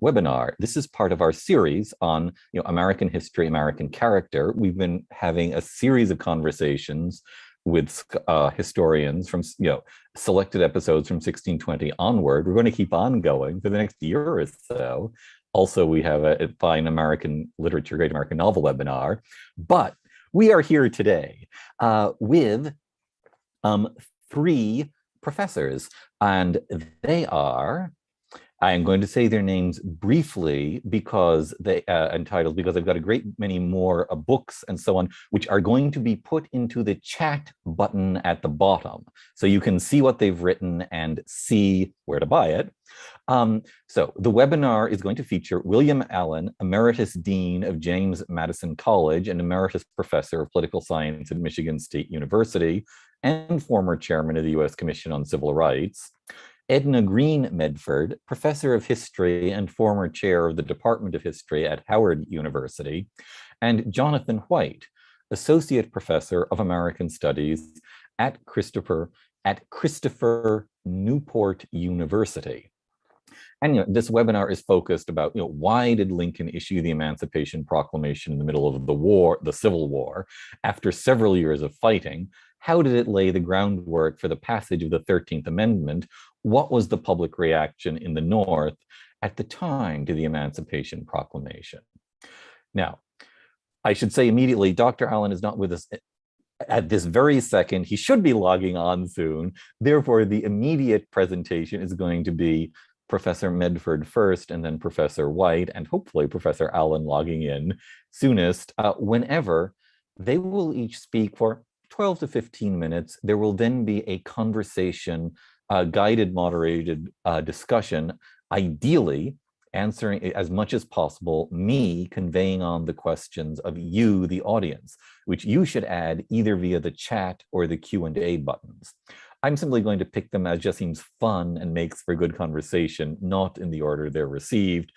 webinar. This is part of our series on American history, American character. We've been having a series of conversations with historians from selected episodes from 1620 onward. We're going to keep on going for the next year or so. Also, we have a fine American literature, Great American Novel webinar. But we are here today with three professors, and they are, I'm going to say their names briefly because they entitled because I've got a great many more books and so on, which are going to be put into the chat button at the bottom, so you can see what they've written and see where to buy it. So the webinar is going to feature William Allen, Emeritus Dean of James Madison College and Emeritus Professor of Political Science at Michigan State University and former Chairman of the U.S. Commission on Civil Rights. Edna Greene Medford, Professor of History and former Chair of the Department of History at Howard University, and Jonathan White, Associate Professor of American Studies at Christopher Newport University. And this webinar is focused about why did Lincoln issue the Emancipation Proclamation in the middle of the war, the Civil War, after several years of fighting? How did it lay the groundwork for the passage of the 13th Amendment? What was the public reaction in the North at the time to the Emancipation Proclamation? Now, I should say immediately, Dr. Allen is not with us at this very second. He should be logging on soon. Therefore, the immediate presentation is going to be Professor Medford first, and then Professor White, and hopefully Professor Allen logging in soonest. Whenever they will each speak for 12 to 15 minutes, there will then be a conversation, guided, moderated discussion, ideally answering as much as possible, me conveying on the questions of you, the audience, which you should add either via the chat or the Q&A buttons. I'm simply going to pick them as just seems fun and makes for good conversation, not in the order they're received.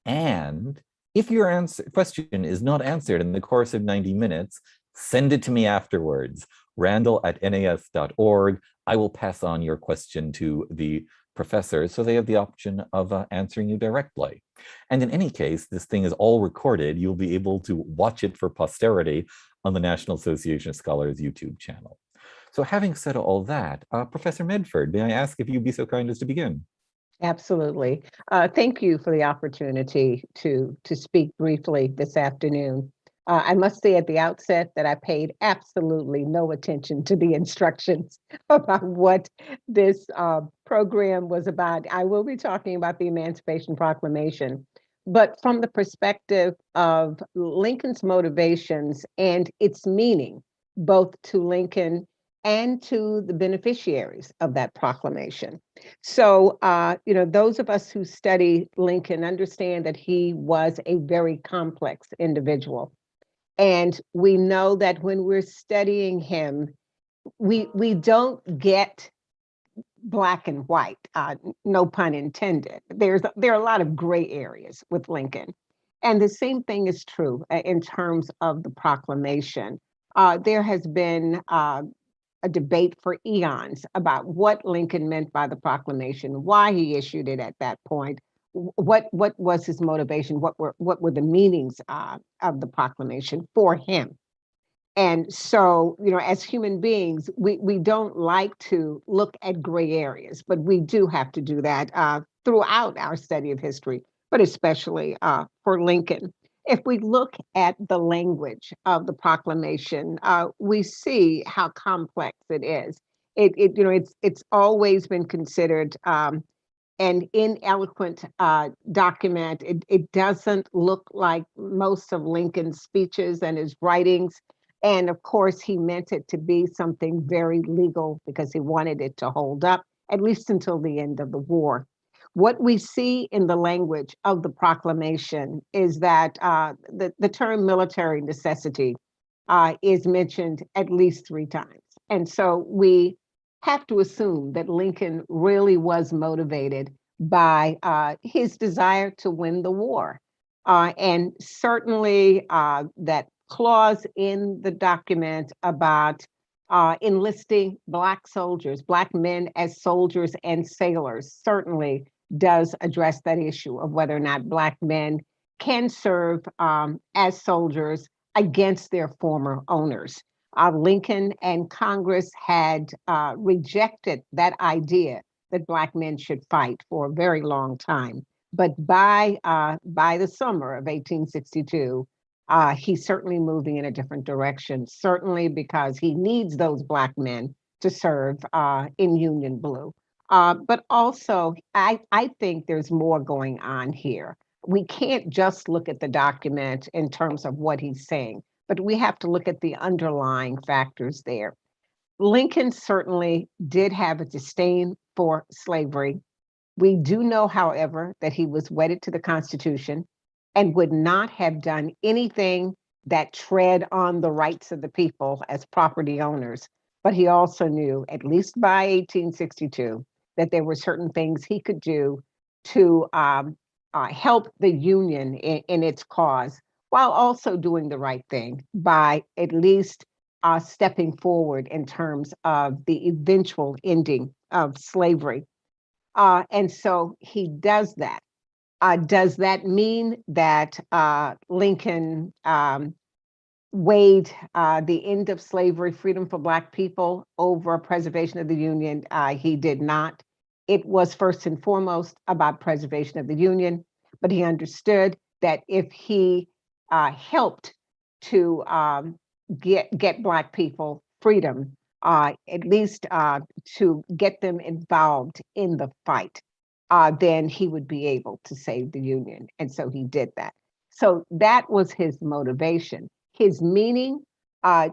And if your question is not answered in the course of 90 minutes, send it to me afterwards, randall@nas.org. I will pass on your question to the professors so they have the option of answering you directly. And in any case, this thing is all recorded. You'll be able to watch it for posterity on the National Association of Scholars YouTube channel. So having said all that, Professor Medford, may I ask if you'd be so kind as to begin? Absolutely. Thank you for the opportunity to speak briefly this afternoon. I must say at the outset that I paid absolutely no attention to the instructions about what this program was about. I will be talking about the Emancipation Proclamation, but from the perspective of Lincoln's motivations and its meaning, both to Lincoln and to the beneficiaries of that proclamation. So, those of us who study Lincoln understand that he was a very complex individual. And we know that when we're studying him, we don't get black and white, no pun intended. There are a lot of gray areas with Lincoln. And the same thing is true in terms of the proclamation. There has been a debate for eons about what Lincoln meant by the proclamation, why he issued it at that point, what was his motivation, what were the meanings of the proclamation for him. And so, as human beings, we don't like to look at gray areas, but we do have to do that throughout our study of history, but especially for Lincoln. If we look at the language of the proclamation, we see how complex it is. It's always been considered an ineloquent document. It doesn't look like most of Lincoln's speeches and his writings. And of course, he meant it to be something very legal because he wanted it to hold up, at least until the end of the war. What we see in the language of the proclamation is that the term military necessity is mentioned at least 3 times. And so we have to assume that Lincoln really was motivated by his desire to win the war. And certainly that clause in the document about enlisting Black soldiers, Black men as soldiers and sailors, certainly does address that issue of whether or not Black men can serve as soldiers against their former owners. Lincoln and Congress had rejected that idea that Black men should fight for a very long time. But by the summer of 1862, he's certainly moving in a different direction, certainly because he needs those Black men to serve in Union Blue. But also, I think there's more going on here. We can't just look at the document in terms of what he's saying, but we have to look at the underlying factors there. Lincoln certainly did have a disdain for slavery. We do know, however, that he was wedded to the Constitution and would not have done anything that tread on the rights of the people as property owners. But he also knew, at least by 1862, that there were certain things he could do to help the Union in its cause, while also doing the right thing by at least stepping forward in terms of the eventual ending of slavery. And so he does that. Does that mean that Lincoln weighed the end of slavery, freedom for Black people, over preservation of the Union? He did not. It was first and foremost about preservation of the Union, but he understood that if he helped to get Black people freedom, at least to get them involved in the fight, then he would be able to save the Union. And so he did that. So that was his motivation. His meaning,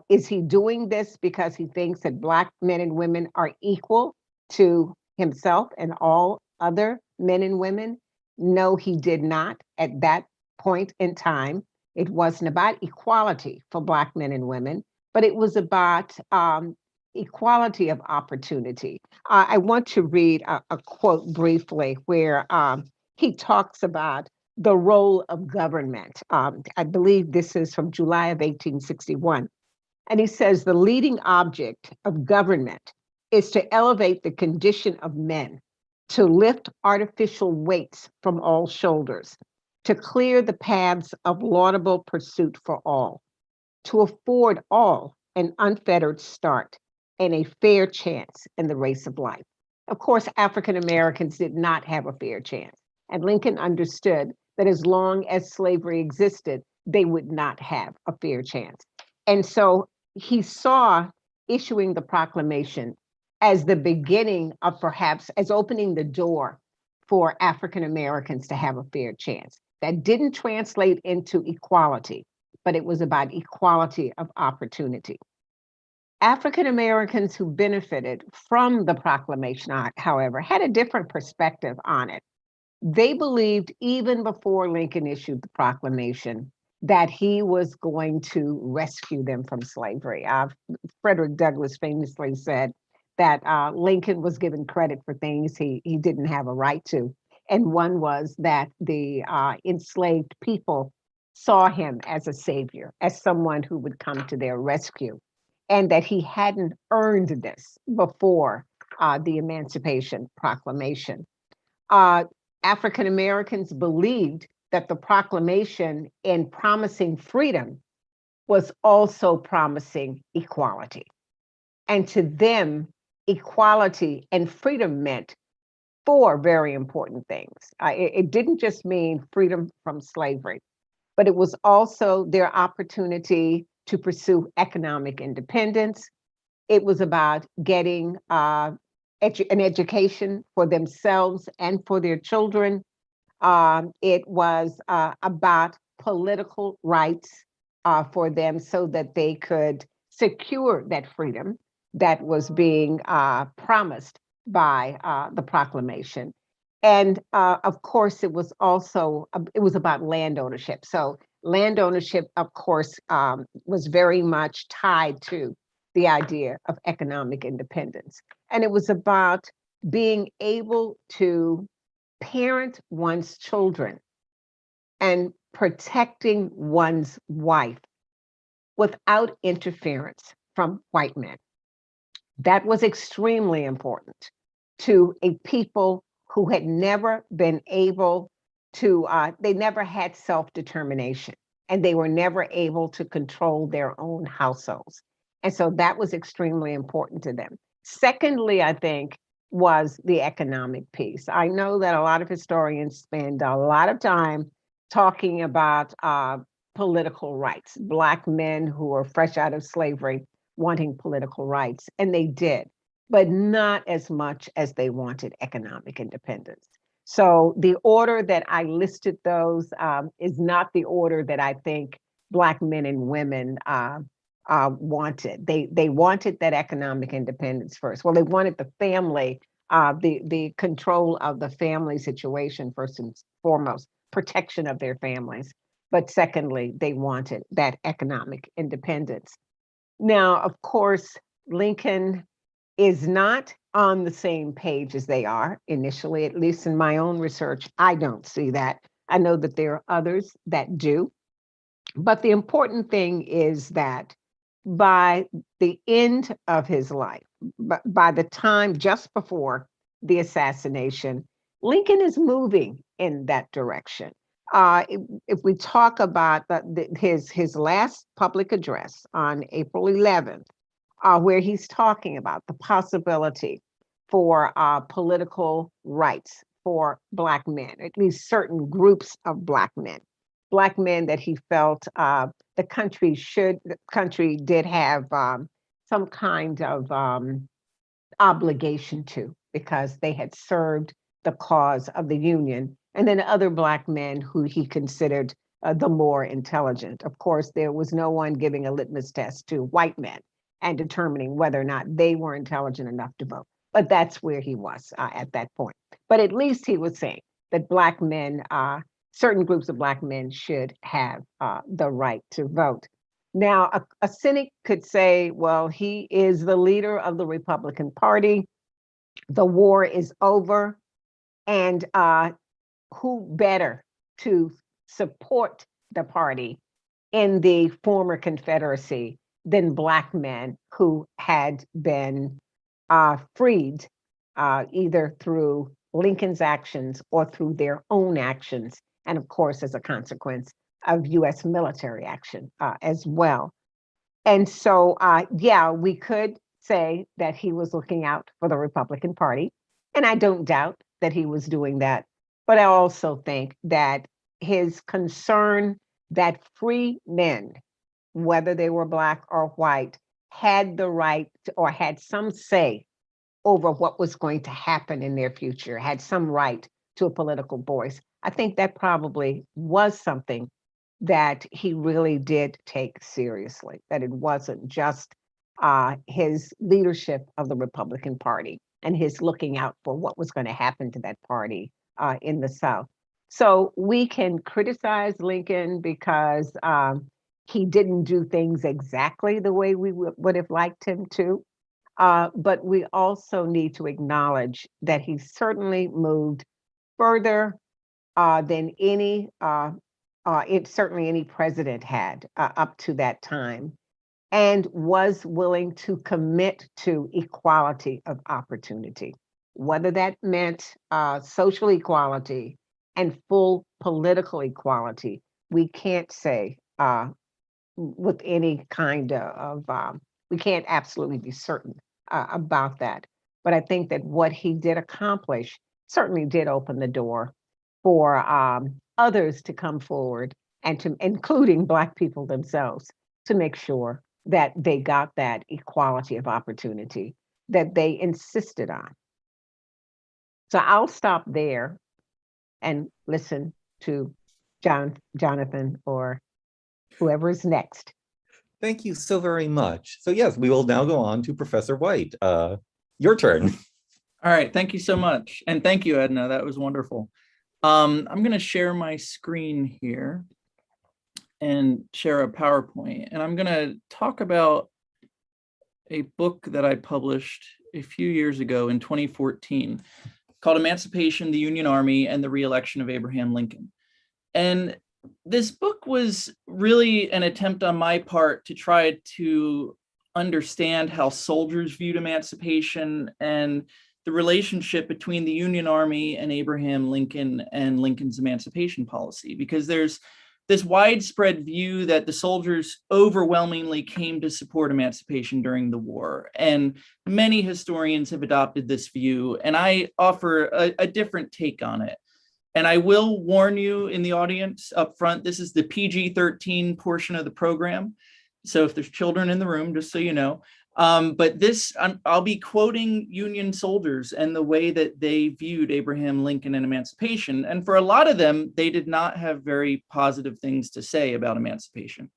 is he doing this because he thinks that Black men and women are equal to himself and all other men and women? No, he did not at that point in time. It wasn't about equality for Black men and women, but it was about equality of opportunity. I want to read a quote briefly where he talks about the role of government. I believe this is from July of 1861. And he says, the leading object of government is to elevate the condition of men, to lift artificial weights from all shoulders, to clear the paths of laudable pursuit for all, to afford all an unfettered start and a fair chance in the race of life. Of course, African Americans did not have a fair chance. And Lincoln understood that as long as slavery existed, they would not have a fair chance. And so he saw issuing the proclamation as the beginning of perhaps as opening the door for African Americans to have a fair chance. That didn't translate into equality, but it was about equality of opportunity. African Americans who benefited from the proclamation, however, had a different perspective on it. They believed, even before Lincoln issued the proclamation, that he was going to rescue them from slavery. Frederick Douglass famously said that Lincoln was given credit for things he didn't have a right to. And one was that the enslaved people saw him as a savior, as someone who would come to their rescue, and that he hadn't earned this before the Emancipation Proclamation. African Americans believed that the proclamation, in promising freedom, was also promising equality. And to them, equality and freedom meant four very important things. It didn't just mean freedom from slavery, but it was also their opportunity to pursue economic independence. It was about getting an education for themselves and for their children. It was about political rights for them so that they could secure that freedom that was being promised by the proclamation. And of course, it was also, it was about land ownership. So land ownership, of course, was very much tied to the idea of economic independence. And it was about being able to parent one's children and protecting one's wife without interference from white men. That was extremely important to a people who had never been able to, they never had self-determination, and they were never able to control their own households. And so that was extremely important to them. Secondly, I think, was the economic piece. I know that a lot of historians spend a lot of time talking about political rights, Black men who are fresh out of slavery wanting political rights, and they did, but not as much as they wanted economic independence. So the order that I listed those is not the order that I think Black men and women wanted. They wanted that economic independence first. Well, they wanted the family, the control of the family situation first and foremost, protection of their families. But secondly, they wanted that economic independence. Now, of course, Lincoln is not on the same page as they are initially, at least in my own research. I don't see that. I know that there are others that do. But the important thing is that by the end of his life, by the time just before the assassination, Lincoln is moving in that direction. If we talk about his last public address on April 11th, where he's talking about the possibility for political rights for Black men, at least certain groups of Black men that he felt the country did have some kind of obligation to, because they had served the cause of the Union, and then other Black men who he considered the more intelligent. Of course, there was no one giving a litmus test to white men and determining whether or not they were intelligent enough to vote. But that's where he was at that point. But at least he was saying that Black men, certain groups of Black men should have the right to vote. Now, a cynic could say, well, he is the leader of the Republican Party. The war is over. And who better to support the party in the former Confederacy than Black men who had been freed either through Lincoln's actions or through their own actions, and of course, as a consequence of US military action as well. And so, yeah, we could say that he was looking out for the Republican Party, and I don't doubt that he was doing that. But I also think that his concern that free men, whether they were Black or white, had the right to, or had some say over what was going to happen in their future, had some right to a political voice. I think that probably was something that he really did take seriously, that it wasn't just his leadership of the Republican Party and his looking out for what was going to happen to that party in the South. So we can criticize Lincoln because he didn't do things exactly the way we would have liked him to. But we also need to acknowledge that he certainly moved further than certainly any president had up to that time, and was willing to commit to equality of opportunity, whether that meant social equality and full political equality. We can't say with any kind of, we can't absolutely be certain about that. But I think that what he did accomplish certainly did open the door for others to come forward, and to, including Black people themselves, to make sure that they got that equality of opportunity that they insisted on. So I'll stop there and listen to Jonathan or whoever is next. Thank you so very much. So yes, we will now go on to Professor White. Your turn. All right, thank you so much. And thank you, Edna, that was wonderful. I'm gonna share my screen here and share a PowerPoint. And I'm gonna talk about a book that I published a few years ago in 2014 called Emancipation, the Union Army, and the Re-election of Abraham Lincoln. And this book was really an attempt on my part to try to understand how soldiers viewed emancipation and the relationship between the Union Army and Abraham Lincoln and Lincoln's emancipation policy, because there's this widespread view that the soldiers overwhelmingly came to support emancipation during the war. And many historians have adopted this view, and I offer a different take on it. And I will warn you in the audience up front, this is the PG-13 portion of the program. So if there's children in the room, just so you know. But this, I'll be quoting Union soldiers and the way that they viewed Abraham Lincoln and emancipation. And for a lot of them, they did not have very positive things to say about emancipation.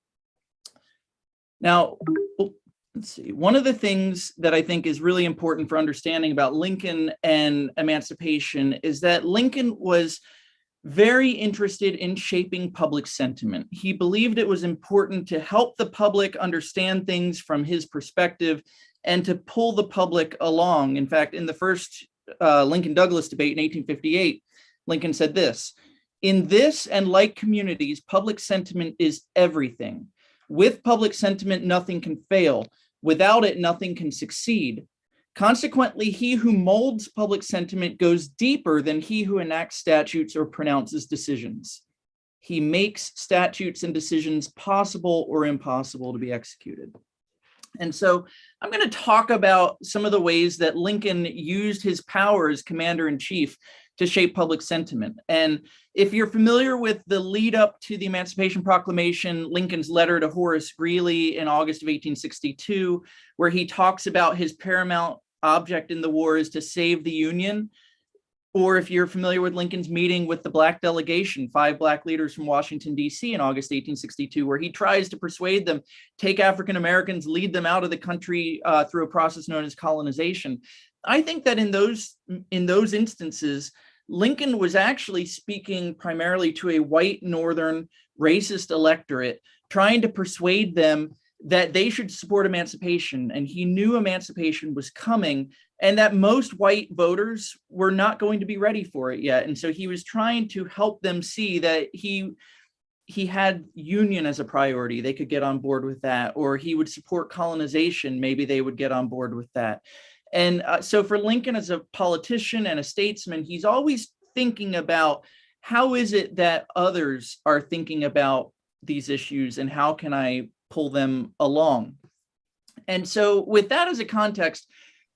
Now, let's see. One of the things that I think is really important for understanding about Lincoln and emancipation is that Lincoln was very interested in shaping public sentiment. He believed it was important to help the public understand things from his perspective and to pull the public along. In fact, in the first Lincoln-Douglas debate in 1858, Lincoln said this: "In this and like communities, public sentiment is everything. With public sentiment, nothing can fail. Without it, nothing can succeed. Consequently, he who molds public sentiment goes deeper than he who enacts statutes or pronounces decisions. He makes statutes and decisions possible or impossible to be executed." And so I'm going to talk about some of the ways that Lincoln used his power as commander-in-chief to shape public sentiment. And if you're familiar with the lead up to the Emancipation Proclamation, Lincoln's letter to Horace Greeley in August of 1862, where he talks about his paramount object in the war is to save the Union, or if you're familiar with Lincoln's meeting with the Black delegation, 5 Black leaders from Washington, D.C. in August 1862, where he tries to persuade them, take African Americans, lead them out of the country through a process known as colonization. I think that in those instances, Lincoln was actually speaking primarily to a white Northern racist electorate, trying to persuade them that they should support emancipation. And he knew emancipation was coming and that most white voters were not going to be ready for it yet. And so he was trying to help them see that he had Union as a priority. They could get on board with that, or he would support colonization. Maybe they would get on board with that. And so for Lincoln as a politician and a statesman, he's always thinking about how is it that others are thinking about these issues and how can I pull them along. And so with that as a context,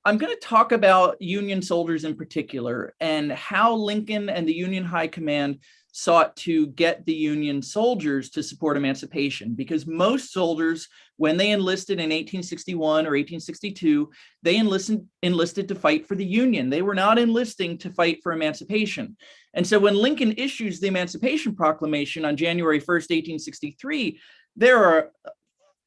I'm going to talk about Union soldiers in particular and how Lincoln and the Union High Command sought to get the Union soldiers to support emancipation, because most soldiers, when they enlisted in 1861 or 1862, they enlisted to fight for the Union. They were not enlisting to fight for emancipation. And so when Lincoln issues the Emancipation Proclamation on January 1st, 1863, there are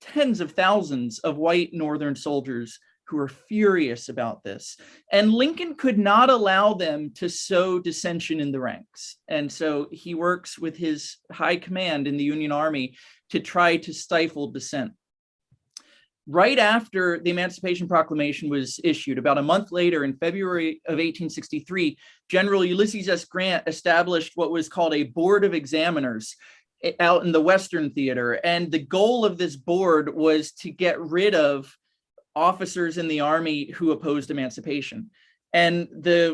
tens of thousands of white Northern soldiers who are furious about this. And Lincoln could not allow them to sow dissension in the ranks. And so he works with his high command in the Union Army to try to stifle dissent. Right after the Emancipation Proclamation was issued, about a month later in February of 1863, General Ulysses S. Grant established what was called a Board of Examiners out in the Western Theater. And the goal of this board was to get rid of officers in the Army who opposed emancipation. And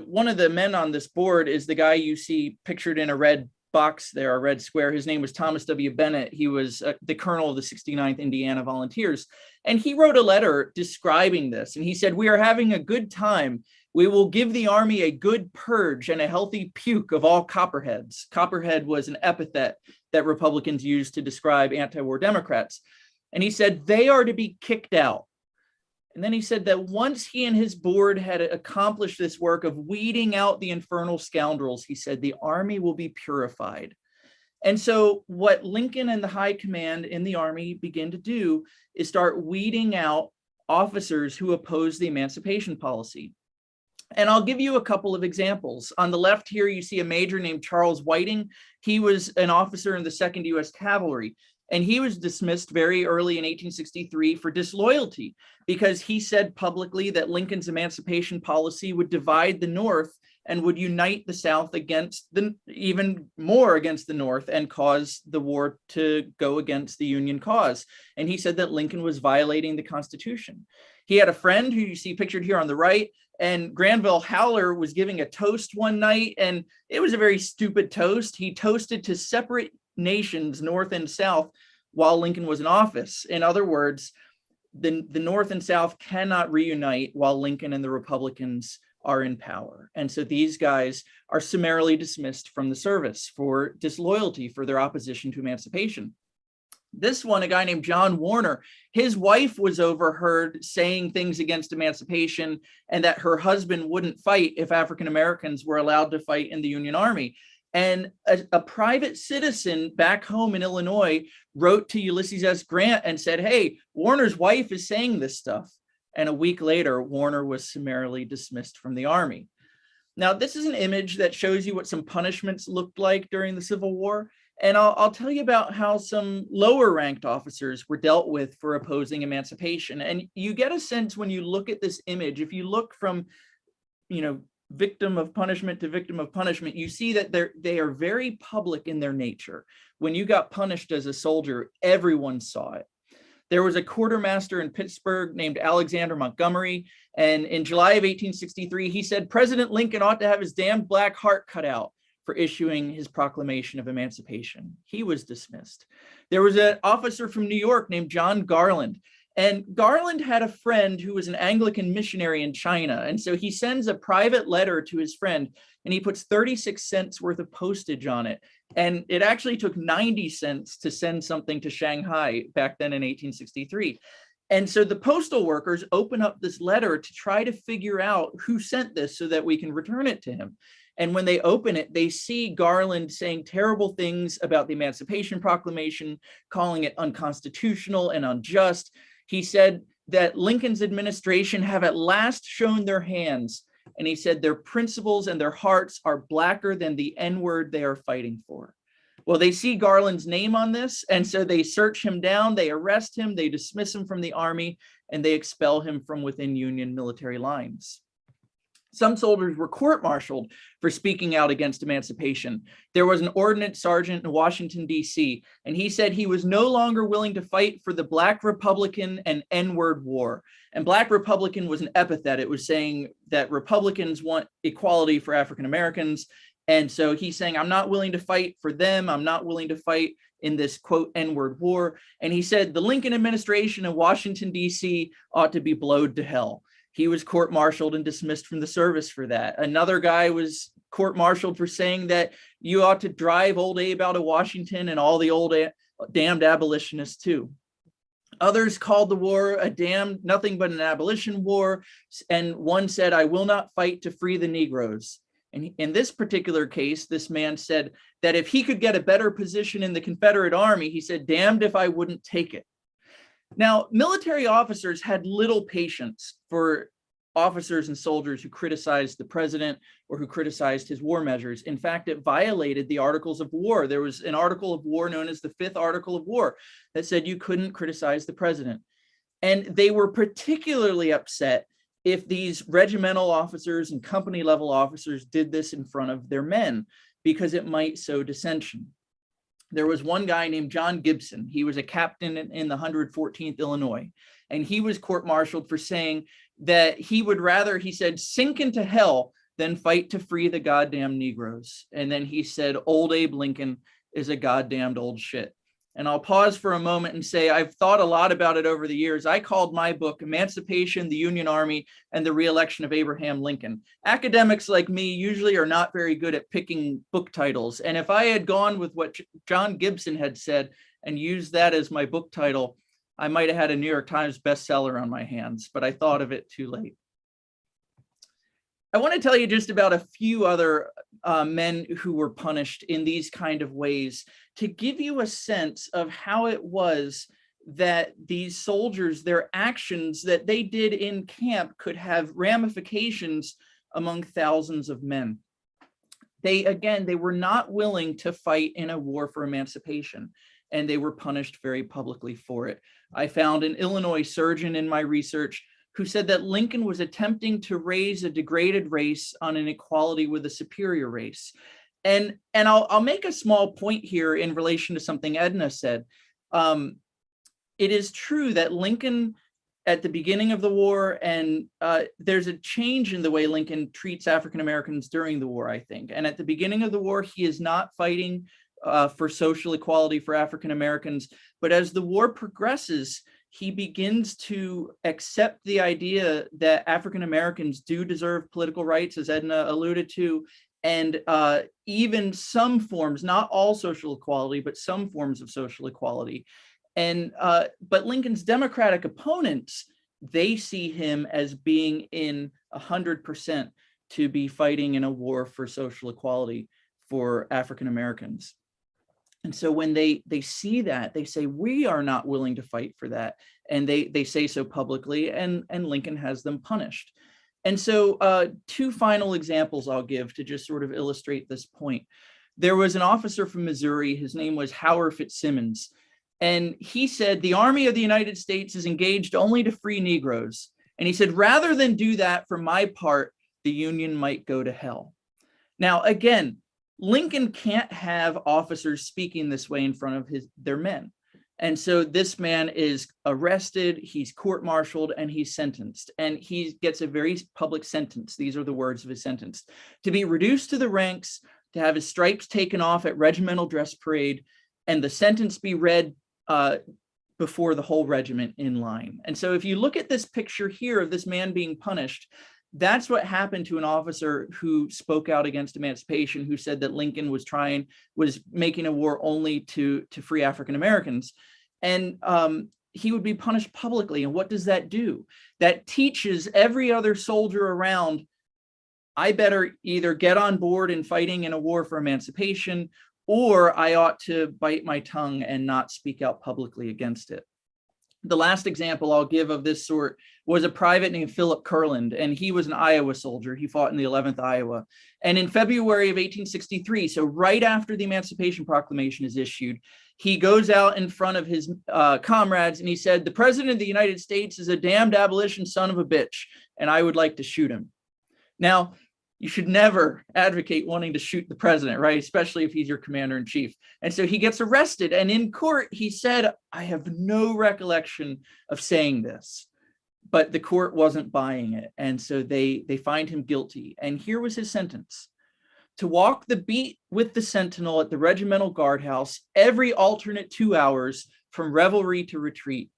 one of the men on this board is the guy you see pictured in a red box there, a red square. His name was Thomas W. Bennett. He was the colonel of the 69th Indiana Volunteers. And he wrote a letter describing this. And he said, "We are having a good time. We will give the Army a good purge and a healthy puke of all copperheads." Copperhead was an epithet that Republicans used to describe anti-war Democrats. And he said, "They are to be kicked out." And then he said that once he and his board had accomplished this work of weeding out the infernal scoundrels, he said, the Army will be purified. And so what Lincoln and the high command in the Army begin to do is start weeding out officers who oppose the emancipation policy. And I'll give you a couple of examples. On the left here, you see a major named Charles Whiting. He was an officer in the 2nd U.S. Cavalry. And he was dismissed very early in 1863 for disloyalty because he said publicly that Lincoln's emancipation policy would divide the North and would unite the South even more against the North and cause the war to go against the Union cause. And he said that Lincoln was violating the Constitution. He had a friend who you see pictured here on the right, And Granville Howler was giving a toast one night, and it was a very stupid toast. He toasted to separate nations, North and South, while Lincoln was in office. In other words, the North and South cannot reunite while Lincoln and the Republicans are in power. And so these guys are summarily dismissed from the service for disloyalty, for their opposition to emancipation. This one, a guy named John Warner, his wife was overheard saying things against emancipation and that her husband wouldn't fight if African Americans were allowed to fight in the Union Army. And a private citizen back home in Illinois wrote to Ulysses S. Grant and said, hey, Warner's wife is saying this stuff. And a week later, Warner was summarily dismissed from the Army. Now, this is an image that shows you what some punishments looked like during the Civil War. And I'll tell you about how some lower ranked officers were dealt with for opposing emancipation. And you get a sense when you look at this image, if you look from, victim of punishment to victim of punishment, you see that they are very public in their nature. When you got punished as a soldier, everyone saw it. There was a quartermaster in Pittsburgh named Alexander Montgomery, and in July of 1863, he said President Lincoln ought to have his damned black heart cut out for issuing his proclamation of emancipation. He was dismissed. There was an officer from New York named John Garland, and Garland had a friend who was an Anglican missionary in China. And so he sends a private letter to his friend, and he puts 36 cents worth of postage on it. And it actually took 90 cents to send something to Shanghai back then in 1863. And so the postal workers open up this letter to try to figure out who sent this so that we can return it to him. And when they open it, they see Garland saying terrible things about the Emancipation Proclamation, calling it unconstitutional and unjust. He said that Lincoln's administration have at last shown their hands. And he said their principles and their hearts are blacker than the N-word they are fighting for. Well, they see Garland's name on this, and so they search him down, they arrest him, they dismiss him from the Army, and they expel him from within Union military lines. Some soldiers were court-martialed for speaking out against emancipation. There was an ordnance sergeant in Washington, D.C., and he said he was no longer willing to fight for the Black Republican and N-word war. And Black Republican was an epithet. It was saying that Republicans want equality for African Americans. And so he's saying, I'm not willing to fight for them. I'm not willing to fight in this, quote, N-word war. And he said the Lincoln administration in Washington, D.C. ought to be blowed to hell. He was court-martialed and dismissed from the service for that. Another guy was court-martialed for saying that you ought to drive old Abe out of Washington and all the old damned abolitionists too. Others called the war nothing but an abolition war. And one said, I will not fight to free the Negroes. And in this particular case, this man said that if he could get a better position in the Confederate Army, he said, damned if I wouldn't take it. Now, military officers had little patience for officers and soldiers who criticized the president or who criticized his war measures. In fact, it violated the Articles of War. There was an article of war known as the Fifth Article of War that said you couldn't criticize the president. And they were particularly upset if these regimental officers and company level officers did this in front of their men, because it might sow dissension. There was one guy named John Gibson. He was a captain in the 114th Illinois, and he was court-martialed for saying that he would rather, he said, sink into hell than fight to free the goddamn Negroes. And then he said, old Abe Lincoln is a goddamned old shit. And I'll pause for a moment and say, I've thought a lot about it over the years. I called my book Emancipation, the Union Army, and the Re-election of Abraham Lincoln. Academics like me usually are not very good at picking book titles. And if I had gone with what John Gibson had said and used that as my book title, I might have had a New York Times bestseller on my hands, but I thought of it too late. I want to tell you just about a few other men who were punished in these kind of ways to give you a sense of how it was that these soldiers, their actions that they did in camp could have ramifications among thousands of men. They were not willing to fight in a war for emancipation, and they were punished very publicly for it. I found an Illinois surgeon in my research who said that Lincoln was attempting to raise a degraded race on an equality with a superior race. And I'll make a small point here in relation to something Edna said. It is true that Lincoln at the beginning of the war, and there's a change in the way Lincoln treats African Americans during the war, I think. And at the beginning of the war, he is not fighting for social equality for African Americans, but as the war progresses, he begins to accept the idea that African Americans do deserve political rights, as Edna alluded to, and even some forms, not all social equality, but some forms of social equality. And but Lincoln's Democratic opponents, they see him as being in 100% to be fighting in a war for social equality for African Americans. And so when they see that, they say, we are not willing to fight for that. And they say so publicly, and Lincoln has them punished. And so two final examples I'll give to just sort of illustrate this point. There was an officer from Missouri, his name was Howard Fitzsimmons. And he said, the Army of the United States is engaged only to free Negroes. And he said, rather than do that, for my part, the Union might go to hell. Now, again, Lincoln can't have officers speaking this way in front of their men. And so this man is arrested, he's court-martialed, and he's sentenced. And he gets a very public sentence. These are the words of his sentence: to be reduced to the ranks, to have his stripes taken off at regimental dress parade, and the sentence be read before the whole regiment in line. And so if you look at this picture here of this man being punished, that's what happened to an officer who spoke out against emancipation, who said that Lincoln was making a war only to free African Americans. And he would be punished publicly. And what does that do? That teaches every other soldier around, I better either get on board in fighting in a war for emancipation, or I ought to bite my tongue and not speak out publicly against it. The last example I'll give of this sort was a private named Philip Kurland, and he was an Iowa soldier. He fought in the 11th Iowa. And in February of 1863, so right after the Emancipation Proclamation is issued, he goes out in front of his comrades and he said, the President of the United States is a damned abolition son of a bitch, and I would like to shoot him. Now, you should never advocate wanting to shoot the president, right? Especially if he's your commander in chief. And so he gets arrested. And in court, he said, I have no recollection of saying this. But the court wasn't buying it. And so they find him guilty. And here was his sentence: to walk the beat with the sentinel at the regimental guardhouse every alternate 2 hours from revelry to retreat.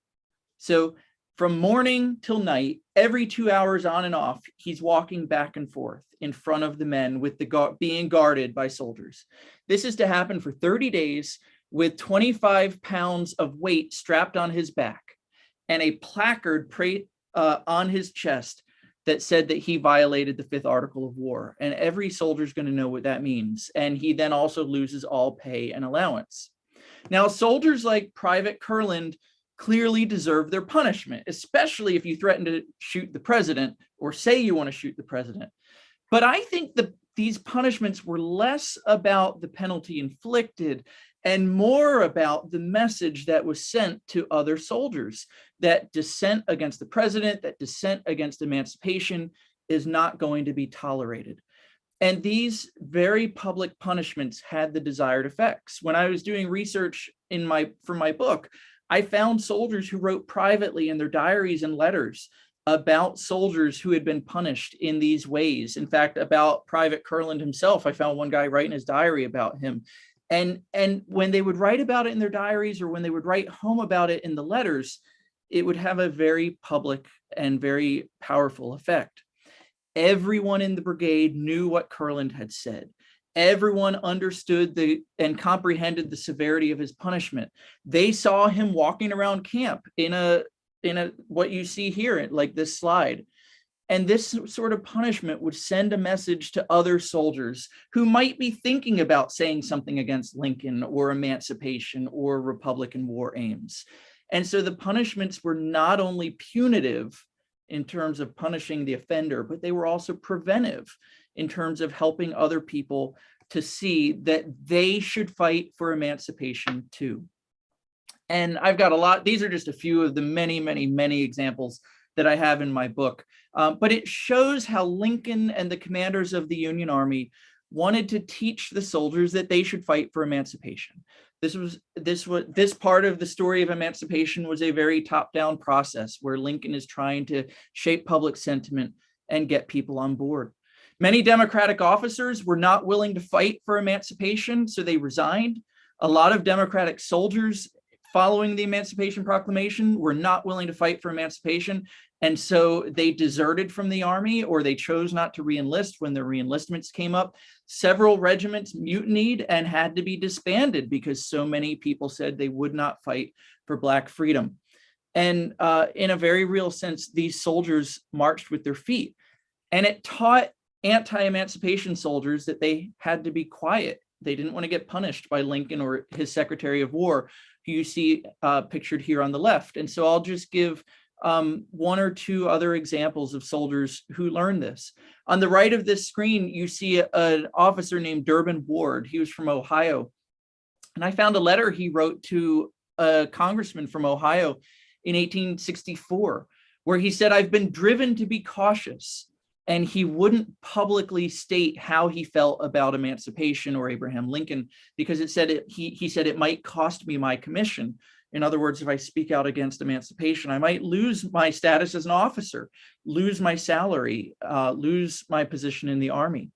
So from morning till night, every 2 hours on and off, he's walking back and forth in front of the men with being guarded by soldiers. This is to happen for 30 days with 25 pounds of weight strapped on his back and a placard on his chest that said that he violated the 5th Article of War. And every soldier is going to know what that means. And he then also loses all pay and allowance. Now, soldiers like Private Kurland clearly deserve their punishment, especially if you threaten to shoot the president or say you want to shoot the president. But I think these punishments were less about the penalty inflicted and more about the message that was sent to other soldiers, that dissent against the president, that dissent against emancipation is not going to be tolerated. And these very public punishments had the desired effects. When I was doing research for my book, I found soldiers who wrote privately in their diaries and letters about soldiers who had been punished in these ways. In fact, about Private Kurland himself, I found one guy writing his diary about him. And when they would write about it in their diaries, or when they would write home about it in the letters, it would have a very public and very powerful effect. Everyone in the brigade knew what Kurland had said. Everyone understood and comprehended the severity of his punishment. They saw him walking around camp in a what you see here, like this slide. And this sort of punishment would send a message to other soldiers who might be thinking about saying something against Lincoln or emancipation or Republican war aims. And so the punishments were not only punitive in terms of punishing the offender, but they were also preventive in terms of helping other people to see that they should fight for emancipation too. And I've got a lot. These are just a few of the many, many, many examples that I have in my book. But it shows how Lincoln and the commanders of the Union Army wanted to teach the soldiers that they should fight for emancipation, This part of the story of emancipation was a very top-down process where Lincoln is trying to shape public sentiment and get people on board. Many Democratic officers were not willing to fight for emancipation, so they resigned. A lot of Democratic soldiers following the Emancipation Proclamation were not willing to fight for emancipation, and so they deserted from the Army, or they chose not to re-enlist when their re-enlistments came up. Several regiments mutinied and had to be disbanded because so many people said they would not fight for Black freedom. And in a very real sense, these soldiers marched with their feet. And it taught anti-emancipation soldiers that they had to be quiet. They didn't want to get punished by Lincoln or his Secretary of War, who you see pictured here on the left. And so I'll just give one or two other examples of soldiers who learned this. On the right of this screen, you see an officer named Durbin Ward. He was from Ohio. And I found a letter he wrote to a congressman from Ohio in 1864, where he said, "I've been driven to be cautious." And he wouldn't publicly state how he felt about emancipation or Abraham Lincoln, because he said it might cost me my commission. In other words, if I speak out against emancipation, I might lose my status as an officer, lose my salary, lose my position in the Army.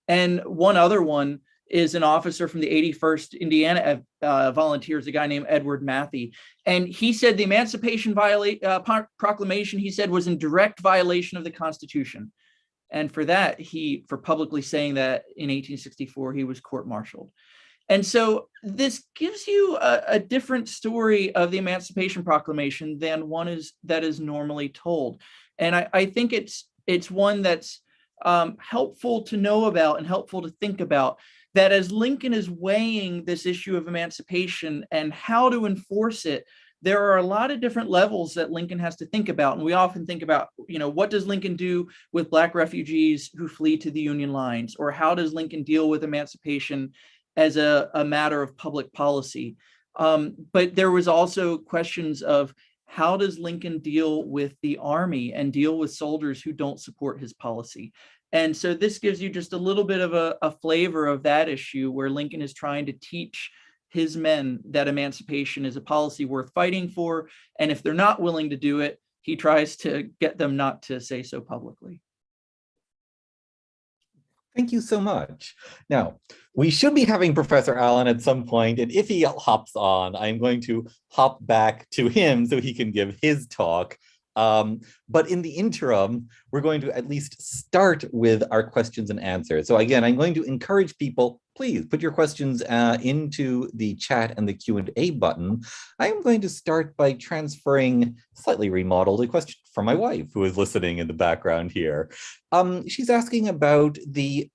And one other one is an officer from the 81st Indiana Volunteers, a guy named Edward Matthey. And he said the Emancipation Proclamation, he said, was in direct violation of the Constitution. And for that, for publicly saying that in 1864, he was court-martialed. And so this gives you a different story of the Emancipation Proclamation than that is normally told. And I think it's one that's helpful to know about and helpful to think about, that as Lincoln is weighing this issue of emancipation and how to enforce it, there are a lot of different levels that Lincoln has to think about. And we often think about, what does Lincoln do with Black refugees who flee to the Union lines? Or how does Lincoln deal with emancipation as a matter of public policy? But there was also questions of, how does Lincoln deal with the Army and deal with soldiers who don't support his policy? And so this gives you just a little bit of a flavor of that issue, where Lincoln is trying to teach his men that emancipation is a policy worth fighting for. And if they're not willing to do it, he tries to get them not to say so publicly. Thank you so much. Now, we should be having Professor Allen at some point, and if he hops on, I'm going to hop back to him so he can give his talk. But in the interim, we're going to at least start with our questions and answers. So again, I'm going to encourage people, please put your questions into the chat and the Q&A button. I'm going to start by transferring, slightly remodeled, a question from my wife, who is listening in the background here. She's asking about the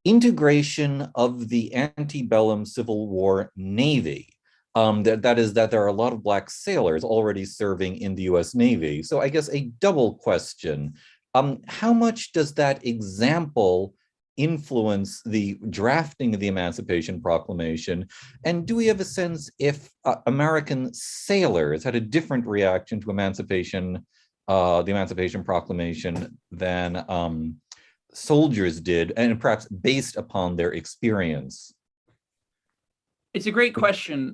integration of the antebellum Civil War Navy. That is that there are a lot of Black sailors already serving in the US Navy. So I guess a double question. How much does that example influence the drafting of the Emancipation Proclamation? And do we have a sense if American sailors had a different reaction to the Emancipation Proclamation than soldiers did, and perhaps based upon their experience? It's a great question.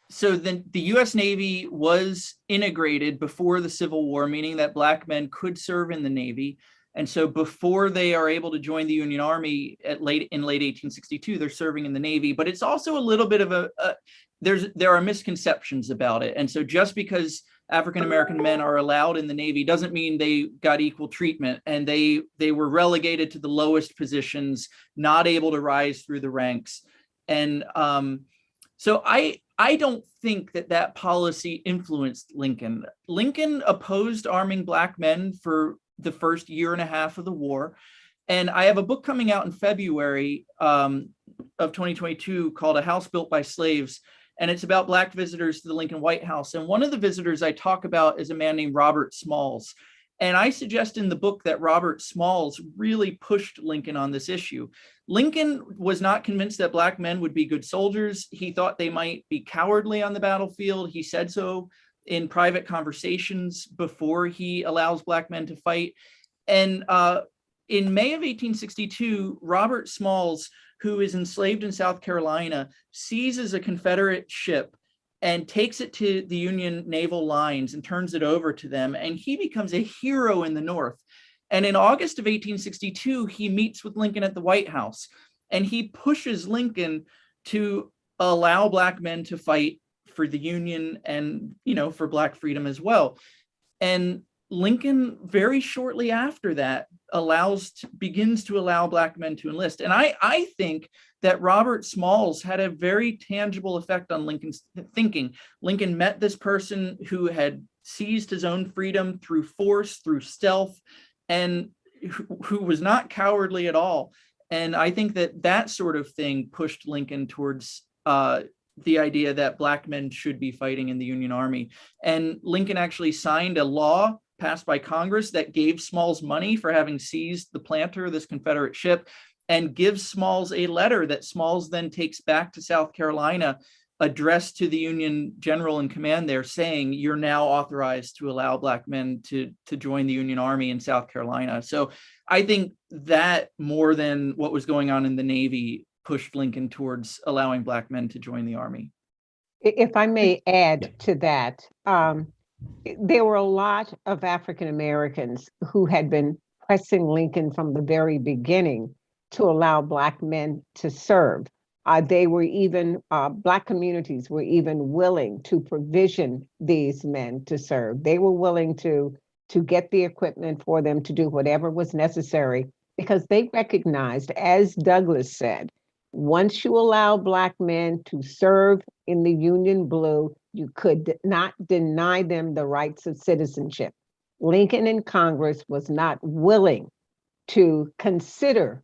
So the US Navy was integrated before the Civil War, meaning that Black men could serve in the Navy. And so before they are able to join the Union Army in late 1862, they're serving in the Navy. But it's also a little bit of there are misconceptions about it. And so just because African-American men are allowed in the Navy doesn't mean they got equal treatment. And they were relegated to the lowest positions, not able to rise through the ranks. And so I don't think that policy influenced Lincoln. Lincoln opposed arming Black men for the first year and a half of the war. And I have a book coming out in February of 2022 called A House Built by Slaves. And it's about Black visitors to the Lincoln White House. And one of the visitors I talk about is a man named Robert Smalls. And I suggest in the book that Robert Smalls really pushed Lincoln on this issue. Lincoln was not convinced that Black men would be good soldiers. He thought they might be cowardly on the battlefield. He said so in private conversations before he allows Black men to fight. And in May of 1862, Robert Smalls, who is enslaved in South Carolina, seizes a Confederate ship and takes it to the Union naval lines and turns it over to them. And he becomes a hero in the North. And in August of 1862, he meets with Lincoln at the White House, and he pushes Lincoln to allow Black men to fight for the Union and, for Black freedom as well. And Lincoln, very shortly after that, begins to allow Black men to enlist. And I think that Robert Smalls had a very tangible effect on Lincoln's thinking. Lincoln met this person who had seized his own freedom through force, through stealth, and who was not cowardly at all. And I think that sort of thing pushed Lincoln towards the idea that Black men should be fighting in the Union Army. And Lincoln actually signed a law passed by Congress that gave Smalls money for having seized the planter, this Confederate ship, and gives Smalls a letter that Smalls then takes back to South Carolina, addressed to the Union general in command there, saying, you're now authorized to allow Black men to join the Union Army in South Carolina. So I think that, more than what was going on in the Navy, pushed Lincoln towards allowing Black men to join the Army. If I may add to that, there were a lot of African Americans who had been pressing Lincoln from the very beginning to allow Black men to serve. They were even, Black communities were even willing to provision these men to serve. They were willing to get the equipment for them to do whatever was necessary, because they recognized, as Douglas said, once you allow Black men to serve in the Union Blue, you could not deny them the rights of citizenship. Lincoln and Congress was not willing to consider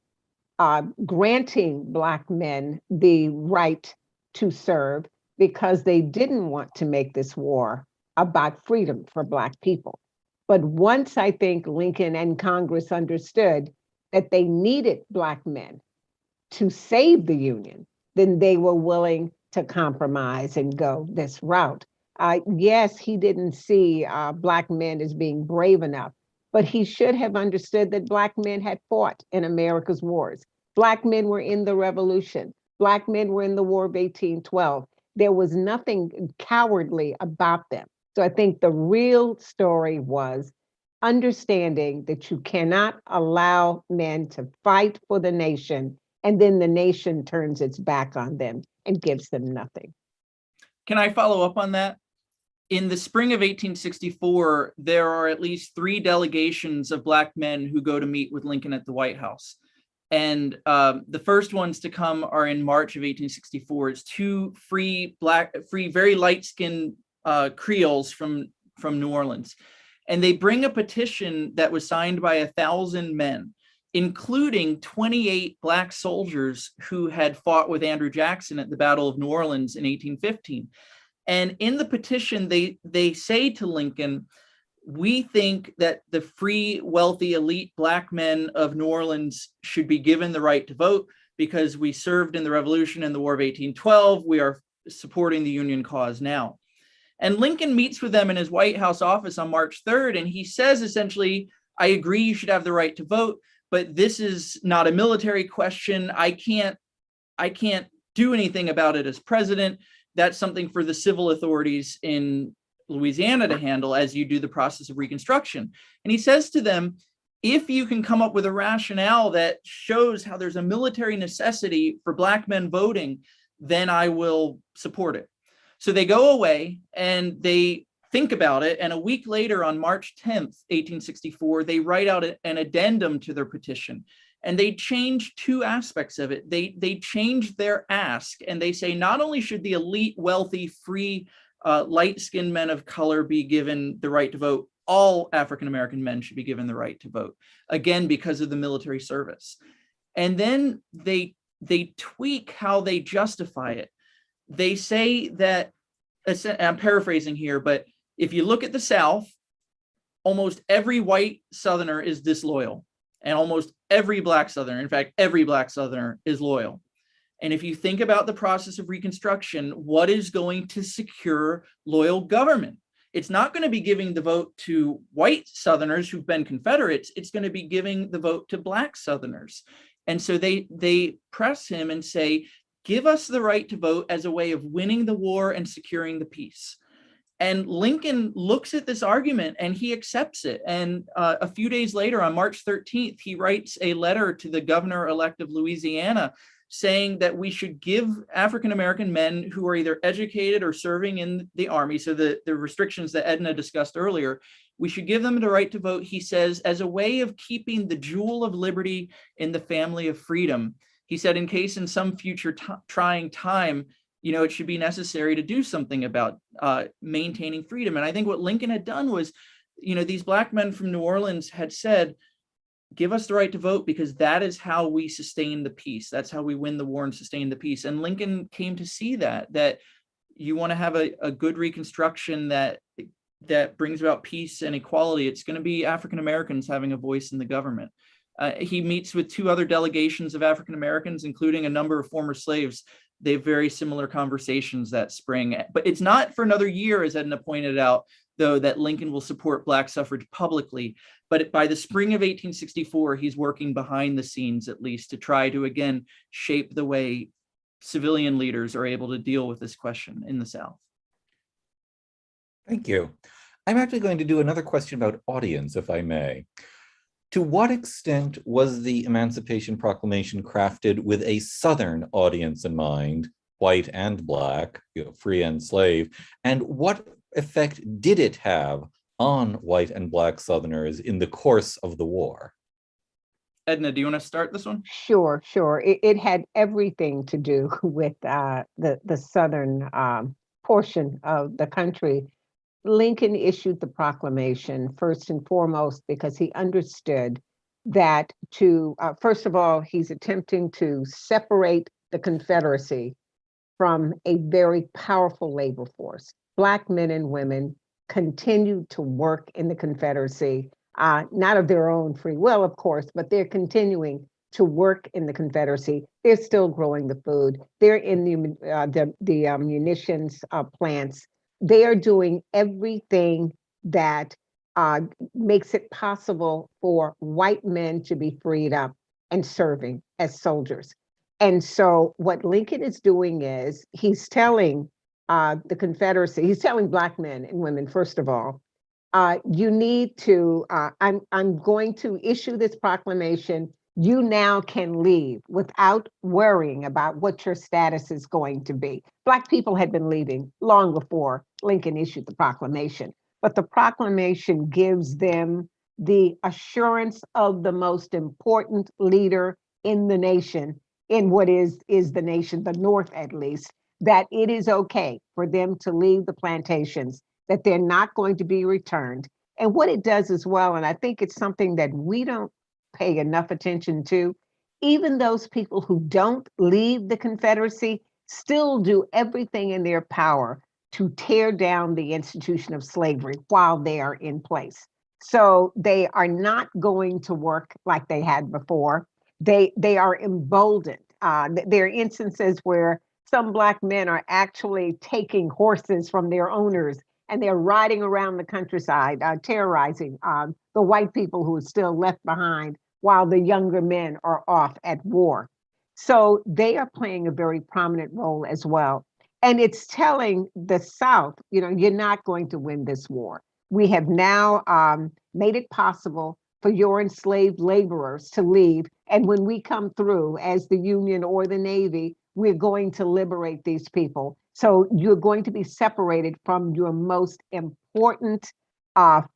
granting Black men the right to serve, because they didn't want to make this war about freedom for Black people. But once I think Lincoln and Congress understood that they needed Black men to save the Union, then they were willing to compromise and go this route. Yes, he didn't see Black men as being brave enough, but he should have understood that Black men had fought in America's wars. Black men were in the Revolution. Black men were in the War of 1812. There was nothing cowardly about them. So I think the real story was understanding that you cannot allow men to fight for the nation, and then the nation turns its back on them and gives them nothing. Can I follow up on that? In the spring of 1864, there are at least 3 delegations of Black men who go to meet with Lincoln at the White House. And the first ones to come are in March of 1864. It's 2 free, very light-skinned Creoles from New Orleans. And they bring a petition that was signed by 1,000 men, including 28 Black soldiers who had fought with Andrew Jackson at the Battle of New Orleans in 1815. And in the petition, they say to Lincoln, we think that the free, wealthy, elite Black men of New Orleans should be given the right to vote because we served in the Revolution and the War of 1812. We are supporting the Union cause now. And Lincoln meets with them in his White House office on March 3rd, and he says, essentially, I agree you should have the right to vote, but this is not a military question. I can't do anything about it as president. That's something for the civil authorities in Louisiana to handle as you do the process of Reconstruction. And he says to them, if you can come up with a rationale that shows how there's a military necessity for Black men voting, then I will support it. So they go away and they think about it. And a week later, on March 10th, 1864, they write out an addendum to their petition. And they change 2 aspects of it. They change their ask, and they say not only should the elite, wealthy, free, light-skinned men of color be given the right to vote, all African-American men should be given the right to vote, again, because of the military service. And then they tweak how they justify it. They say that, I'm paraphrasing here, but if you look at the South, almost every white Southerner is disloyal, and almost every Black Southerner, in fact, every Black Southerner is loyal. And if you think about the process of Reconstruction, what is going to secure loyal government? It's not going to be giving the vote to white Southerners who've been Confederates. It's going to be giving the vote to Black Southerners. And so they press him and say, give us the right to vote as a way of winning the war and securing the peace. And Lincoln looks at this argument and he accepts it. And a few days later, on March 13th, he writes a letter to the governor-elect of Louisiana saying that we should give African-American men who are either educated or serving in the army, so the restrictions that Edna discussed earlier, we should give them the right to vote, he says, as a way of keeping the jewel of liberty in the family of freedom. He said, in case in some future trying time, it should be necessary to do something about maintaining freedom. And I think what Lincoln had done was, these Black men from New Orleans had said, give us the right to vote because that is how we sustain the peace. That's how we win the war and sustain the peace. And Lincoln came to see that you want to have a good Reconstruction that brings about peace and equality. It's going to be African Americans having a voice in the government. He meets with 2 other delegations of African Americans, including a number of former slaves. They have very similar conversations that spring. But it's not for another year, as Edna pointed out, though, that Lincoln will support Black suffrage publicly. But by the spring of 1864, he's working behind the scenes, at least, to try to, again, shape the way civilian leaders are able to deal with this question in the South. Thank you. I'm actually going to do another question about audience, if I may. To what extent was the Emancipation Proclamation crafted with a Southern audience in mind, white and Black, free and slave, and what effect did it have on white and Black Southerners in the course of the war? Edna, do you want to start this one? Sure. It had everything to do with the Southern portion of the country. Lincoln issued the proclamation first and foremost because he understood that first of all, he's attempting to separate the Confederacy from a very powerful labor force. Black men and women continued to work in the Confederacy, not of their own free will, of course, but they're continuing to work in the Confederacy. They're still growing the food. They're in the munitions plants. They are doing everything that makes it possible for white men to be freed up and serving as soldiers. And so what Lincoln is doing is he's telling the Confederacy, he's telling Black men and women, first of all, you need to, I'm going to issue this proclamation. You now can leave without worrying about what your status is going to be. Black people had been leaving long before Lincoln issued the proclamation, but the proclamation gives them the assurance of the most important leader in the nation, in what is the nation, the North at least, that it is okay for them to leave the plantations, that they're not going to be returned. And what it does as well, and I think it's something that we don't pay enough attention to, even those people who don't leave the Confederacy still do everything in their power to tear down the institution of slavery while they are in place. So they are not going to work like they had before. They are emboldened. There are instances where some Black men are actually taking horses from their owners and they're riding around the countryside, terrorizing the white people who are still left behind while the younger men are off at war. So they are playing a very prominent role as well. And it's telling the South, you're not going to win this war. We have now made it possible for your enslaved laborers to leave. And when we come through as the Union or the Navy, we're going to liberate these people. So you're going to be separated from your most important power,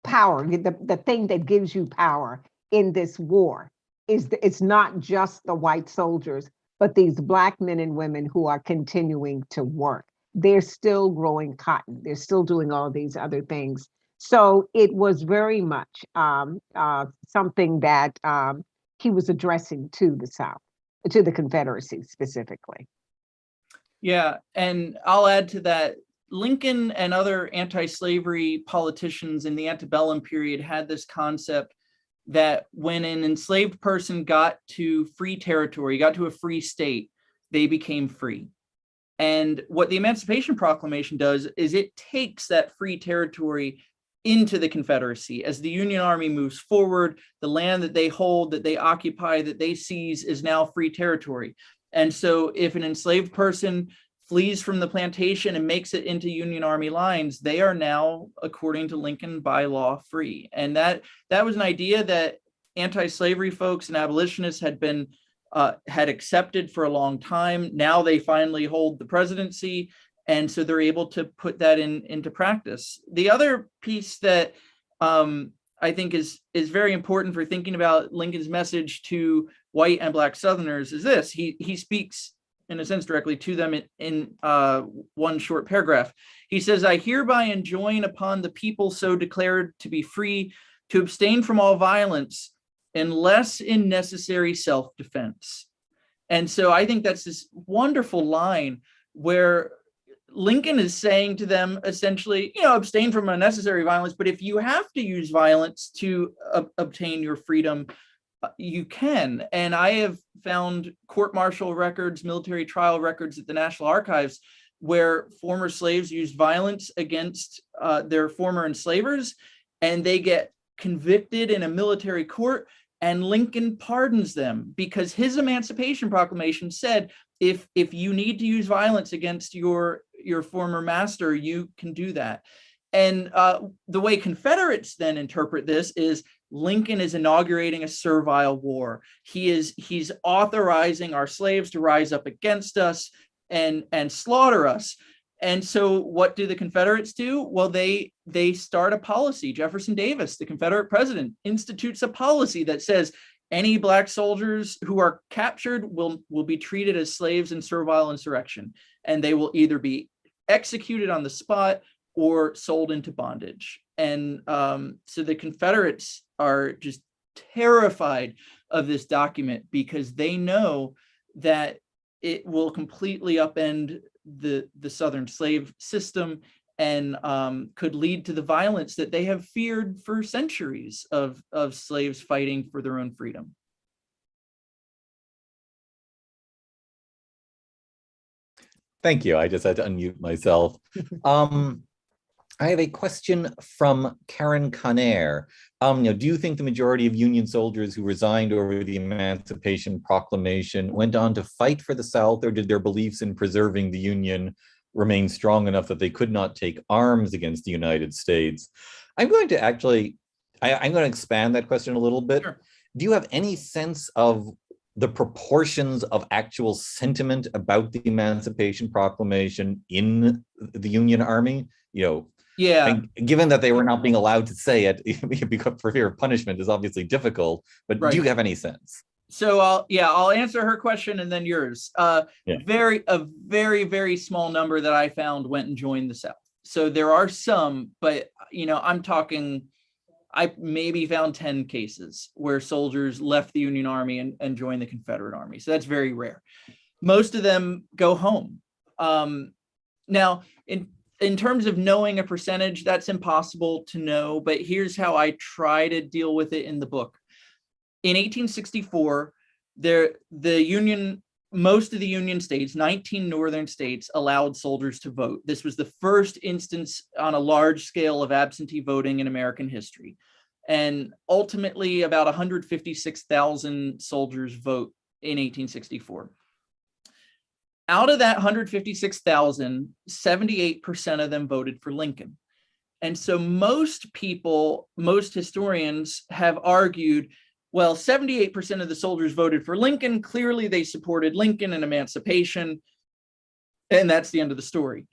the thing that gives you power in this war. It's not just the white soldiers, but these Black men and women who are continuing to work. They're still growing cotton. They're still doing all these other things. So it was very much something that he was addressing to the South, to the Confederacy specifically. Yeah, and I'll add to that, Lincoln and other anti-slavery politicians in the antebellum period had this concept that when an enslaved person got to free territory, got to a free state, they became free. And what the Emancipation Proclamation does is it takes that free territory into the Confederacy. As the Union Army moves forward, the land that they hold, that they occupy, that they seize is now free territory. And so if an enslaved person flees from the plantation and makes it into Union Army lines, they are now, according to Lincoln, by law free. And that was an idea that anti-slavery folks and abolitionists had accepted for a long time. Now they finally hold the presidency, and so they're able to put that into practice. The other piece that I think is very important for thinking about Lincoln's message to white and Black Southerners is this. He speaks, in a sense, directly to them in one short paragraph. He says, "I hereby enjoin upon the people so declared to be free to abstain from all violence, unless in necessary self-defense." And so I think that's this wonderful line where Lincoln is saying to them, essentially, abstain from unnecessary violence, but if you have to use violence to obtain your freedom, you can. And I have found court-martial records, military trial records at the National Archives where former slaves used violence against their former enslavers, and they get convicted in a military court, and Lincoln pardons them because his Emancipation Proclamation said, if you need to use violence against your former master, you can do that. And the way Confederates then interpret this is Lincoln is inaugurating a servile war. He's authorizing our slaves to rise up against us and slaughter us. And so what do the Confederates do? Well, they start a policy. Jefferson Davis, the Confederate president, institutes a policy that says any Black soldiers who are captured will be treated as slaves in servile insurrection, and they will either be executed on the spot or sold into bondage. And so the Confederates are just terrified of this document because they know that it will completely upend the Southern slave system and could lead to the violence that they have feared for centuries of slaves fighting for their own freedom. Thank you. I just had to unmute myself. I have a question from Karen Conner. Do you think the majority of Union soldiers who resigned over the Emancipation Proclamation went on to fight for the South, or did their beliefs in preserving the Union remain strong enough that they could not take arms against the United States? I'm going to actually, I'm going to expand that question a little bit. Sure. Do you have any sense of the proportions of actual sentiment about the Emancipation Proclamation in the Union Army? Yeah. And given that they were not being allowed to say it because for fear of punishment is obviously difficult, but right. Do you have any sense? So I'll answer her question and then yours. A very, very small number that I found went and joined the South. So there are some, but I'm talking, I maybe found 10 cases where soldiers left the Union Army and joined the Confederate Army. So that's very rare. Most of them go home. Now, in terms of knowing a percentage, that's impossible to know, but here's how I try to deal with it in the book. In 1864, most of the Union states, 19 northern states, allowed soldiers to vote. This was the first instance on a large scale of absentee voting in American history. And ultimately, about 156,000 soldiers vote in 1864. Out of that 156,000, 78% of them voted for Lincoln. And so most historians have argued, well, 78% of the soldiers voted for Lincoln. Clearly, they supported Lincoln and emancipation. And that's the end of the story.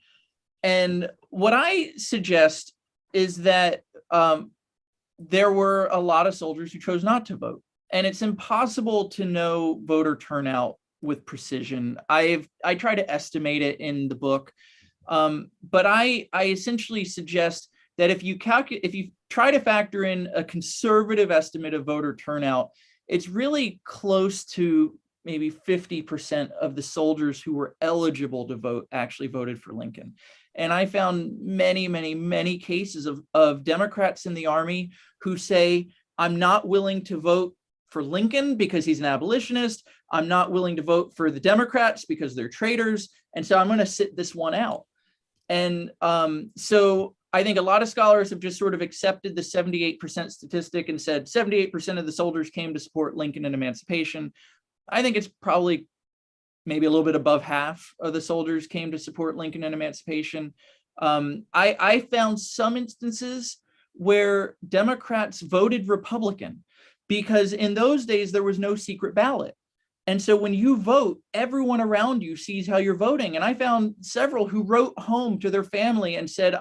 And what I suggest is that there were a lot of soldiers who chose not to vote. And it's impossible to know voter turnout with precision. I try to estimate it in the book, but I essentially suggest that if you try to factor in a conservative estimate of voter turnout, it's really close to maybe 50% of the soldiers who were eligible to vote actually voted for Lincoln. And I found many cases of Democrats in the Army who say, I'm not willing to vote for Lincoln because he's an abolitionist. I'm not willing to vote for the Democrats because they're traitors. And so I'm going to sit this one out. And so I think a lot of scholars have just sort of accepted the 78% statistic and said 78% of the soldiers came to support Lincoln and emancipation. I think it's probably maybe a little bit above half of the soldiers came to support Lincoln and emancipation. I found some instances where Democrats voted Republican because in those days there was no secret ballot. And so when you vote, everyone around you sees how you're voting. And I found several who wrote home to their family and said,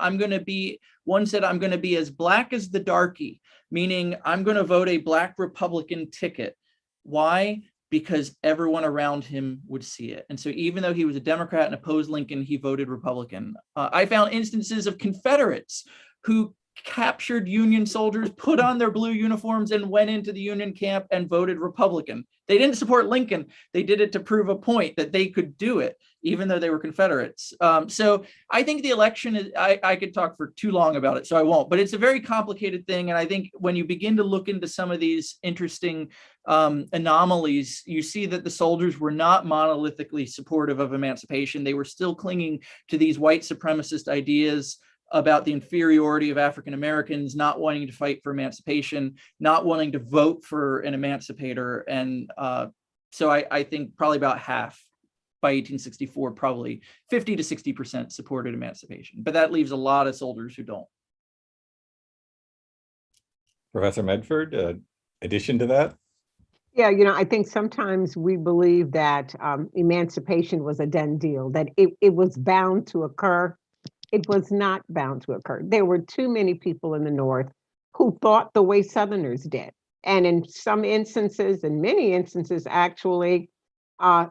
one said, I'm going to be as black as the darky, meaning I'm going to vote a black Republican ticket. Why? Because everyone around him would see it. And so even though he was a Democrat and opposed Lincoln, he voted Republican. I found instances of Confederates who captured Union soldiers, put on their blue uniforms and went into the Union camp and voted Republican. They didn't support Lincoln. They did it to prove a point that they could do it, even though they were Confederates. So I think the election is, I could talk for too long about it, so I won't, but it's a very complicated thing. And I think when you begin to look into some of these interesting anomalies, you see that the soldiers were not monolithically supportive of emancipation. They were still clinging to these white supremacist ideas about the inferiority of African Americans, not wanting to fight for emancipation, not wanting to vote for an emancipator. And so I think probably about half by 1864, probably 50 to 60% supported emancipation. But that leaves a lot of soldiers who don't. Professor Medford, addition to that? Yeah, I think sometimes we believe that emancipation was a done deal, that it was bound to occur. It was not bound to occur. There were too many people in the North who thought the way Southerners did. And in some instances, in many instances, actually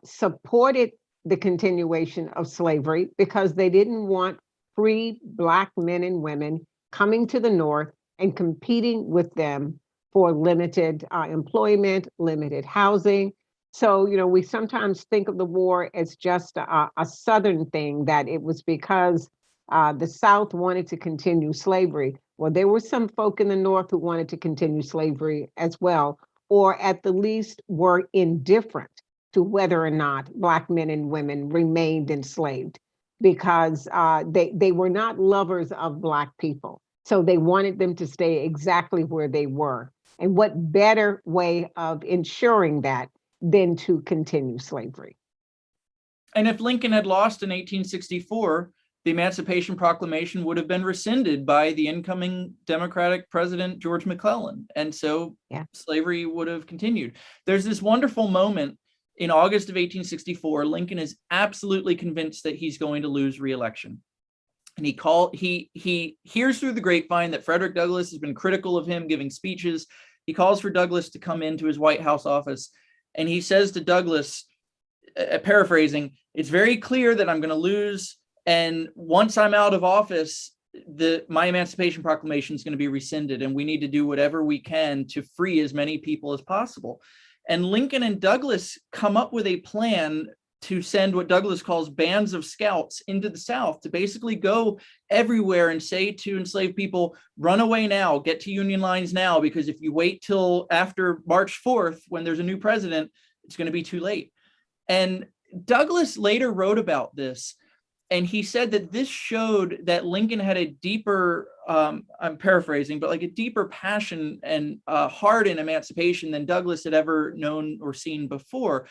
supported the continuation of slavery because they didn't want free Black men and women coming to the North and competing with them for limited employment, limited housing. So, we sometimes think of the war as just a Southern thing, that it was because the South wanted to continue slavery. Well, there were some folk in the North who wanted to continue slavery as well, or at the least were indifferent to whether or not Black men and women remained enslaved, because they were not lovers of Black people. So they wanted them to stay exactly where they were. And what better way of ensuring that than to continue slavery? And if Lincoln had lost in 1864, the Emancipation Proclamation would have been rescinded by the incoming Democratic President, George McClellan. And so slavery would have continued. There's this wonderful moment in August of 1864. Lincoln is absolutely convinced that he's going to lose re-election. And he hears through the grapevine that Frederick Douglass has been critical of him giving speeches. He calls for Douglass to come into his White House office. And he says to Douglass, paraphrasing, "It's very clear that I'm going to lose. And once I'm out of office, my Emancipation Proclamation is going to be rescinded, and we need to do whatever we can to free as many people as possible." And Lincoln and Douglass come up with a plan to send what Douglass calls bands of scouts into the South to basically go everywhere and say to enslaved people, run away now, get to Union lines now, because if you wait till after March 4th, when there's a new president, it's going to be too late. And Douglass later wrote about this. And he said that this showed that Lincoln had a deeper, I'm paraphrasing, but like a deeper passion and heart in emancipation than Douglass had ever known or seen before,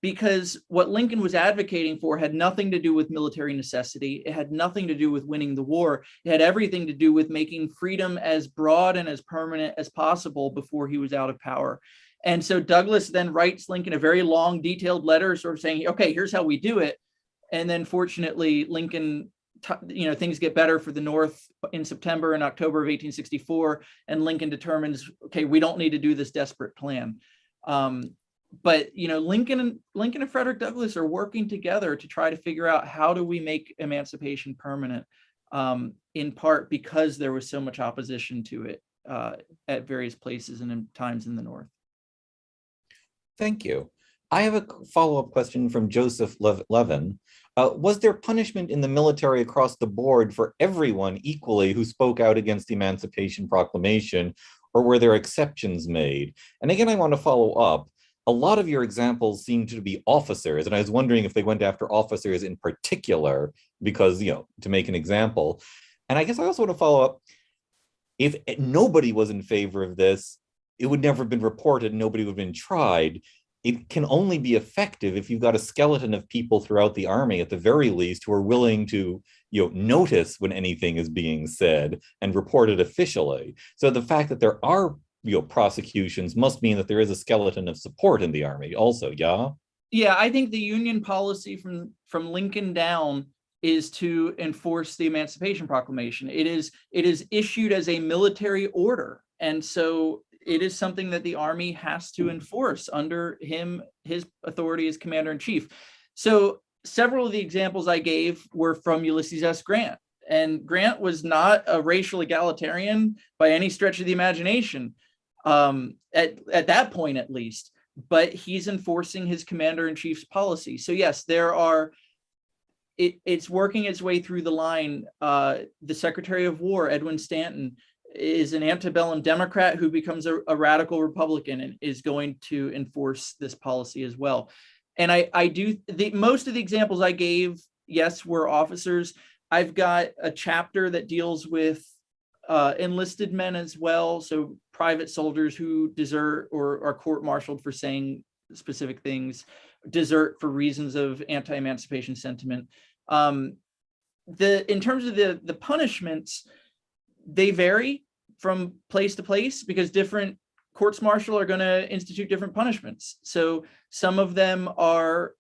because what Lincoln was advocating for had nothing to do with military necessity. It had nothing to do with winning the war. It had everything to do with making freedom as broad and as permanent as possible before he was out of power. And so Douglass then writes Lincoln a very long, detailed letter sort of saying, okay, here's how we do it. And then fortunately, Lincoln, things get better for the North in September and October of 1864. And Lincoln determines, okay, we don't need to do this desperate plan. But Lincoln and Frederick Douglass are working together to try to figure out how do we make emancipation permanent, in part because there was so much opposition to it at various places and in times in the North. Thank you. I have a follow-up question from Joseph Levin. Was there punishment in the military across the board for everyone equally who spoke out against the Emancipation Proclamation, or were there exceptions made? And again, I want to follow up. A lot of your examples seem to be officers, and I was wondering if they went after officers in particular, because, to make an example. And I guess I also want to follow up. If nobody was in favor of this, it would never have been reported, nobody would have been tried. It can only be effective if you've got a skeleton of people throughout the army, at the very least, who are willing to notice when anything is being said and report it officially. So the fact that there are prosecutions must mean that there is a skeleton of support in the army also, yeah? Yeah, I think the Union policy from Lincoln down is to enforce the Emancipation Proclamation. It is issued as a military order. And so it is something that the Army has to enforce under his authority as commander-in-chief. So several of the examples I gave were from Ulysses S. Grant. And Grant was not a racial egalitarian by any stretch of the imagination, at that point at least, but he's enforcing his commander-in-chief's policy. So yes, it's working its way through the line. The Secretary of War, Edwin Stanton, is an antebellum Democrat who becomes a radical Republican and is going to enforce this policy as well. And most of the examples I gave, yes, were officers. I've got a chapter that deals with enlisted men as well. So private soldiers who desert or are court-martialed for saying specific things, desert for reasons of anti-emancipation sentiment. In terms of the punishments, they vary from place to place because different courts martial are going to institute different punishments. So some of them are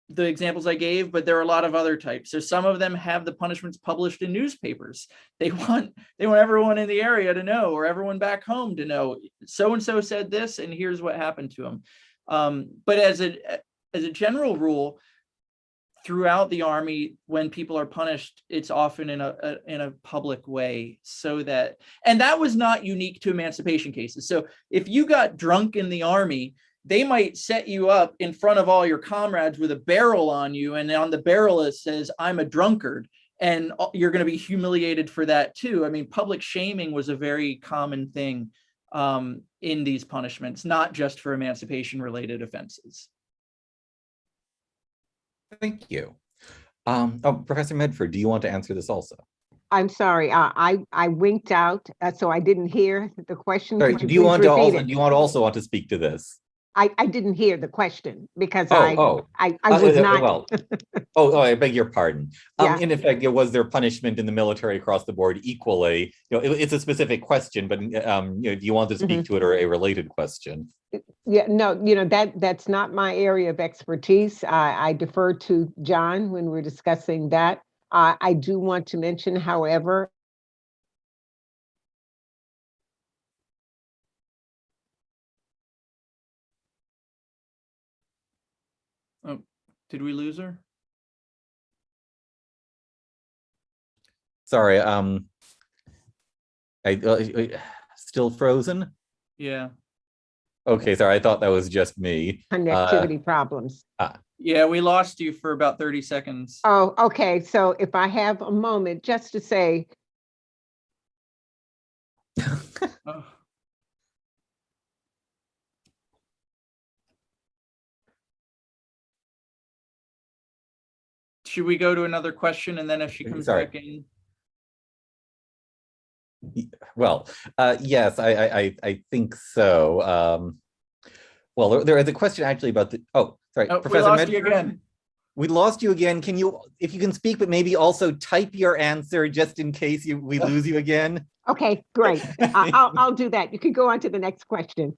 the examples I gave, but there are a lot of other types. So some of them have the punishments published in newspapers. They want everyone in the area to know, or everyone back home to know, so-and-so said this, and here's what happened to him. But as a general rule, throughout the Army, when people are punished, it's often in a public way, and that was not unique to emancipation cases. So if you got drunk in the Army, they might set you up in front of all your comrades with a barrel on you, and on the barrel it says, "I'm a drunkard," and you're going to be humiliated for that too. I mean, public shaming was a very common thing in these punishments, not just for emancipation-related offenses. Thank you. Professor Medford, do you want to answer this also? I'm sorry, I winked out, so I didn't hear the question. Sorry, do you also want to speak to this? I didn't hear the question because I was not. I beg your pardon. Yeah. In effect, was there punishment in the military across the board equally? It's a specific question, but do you want to speak to it, or a related question? Yeah, no, that's not my area of expertise. I defer to John when we're discussing that. I do want to mention, however, Oh, did we lose her? Sorry, still frozen? Yeah. Okay, sorry, I thought that was just me. Connectivity problems. Yeah, we lost you for about 30 seconds. Oh, okay. So if I have a moment just to say. Oh. Should we go to another question, and then if she comes back in? Well, yes, I think so. Well, there is a question actually about the. Oh, sorry, Professor we lost Medford, you again. We lost you again. Can you, if you can speak, but maybe also type your answer just in case we lose you again? Okay, great. I'll do that. You can go on to the next question.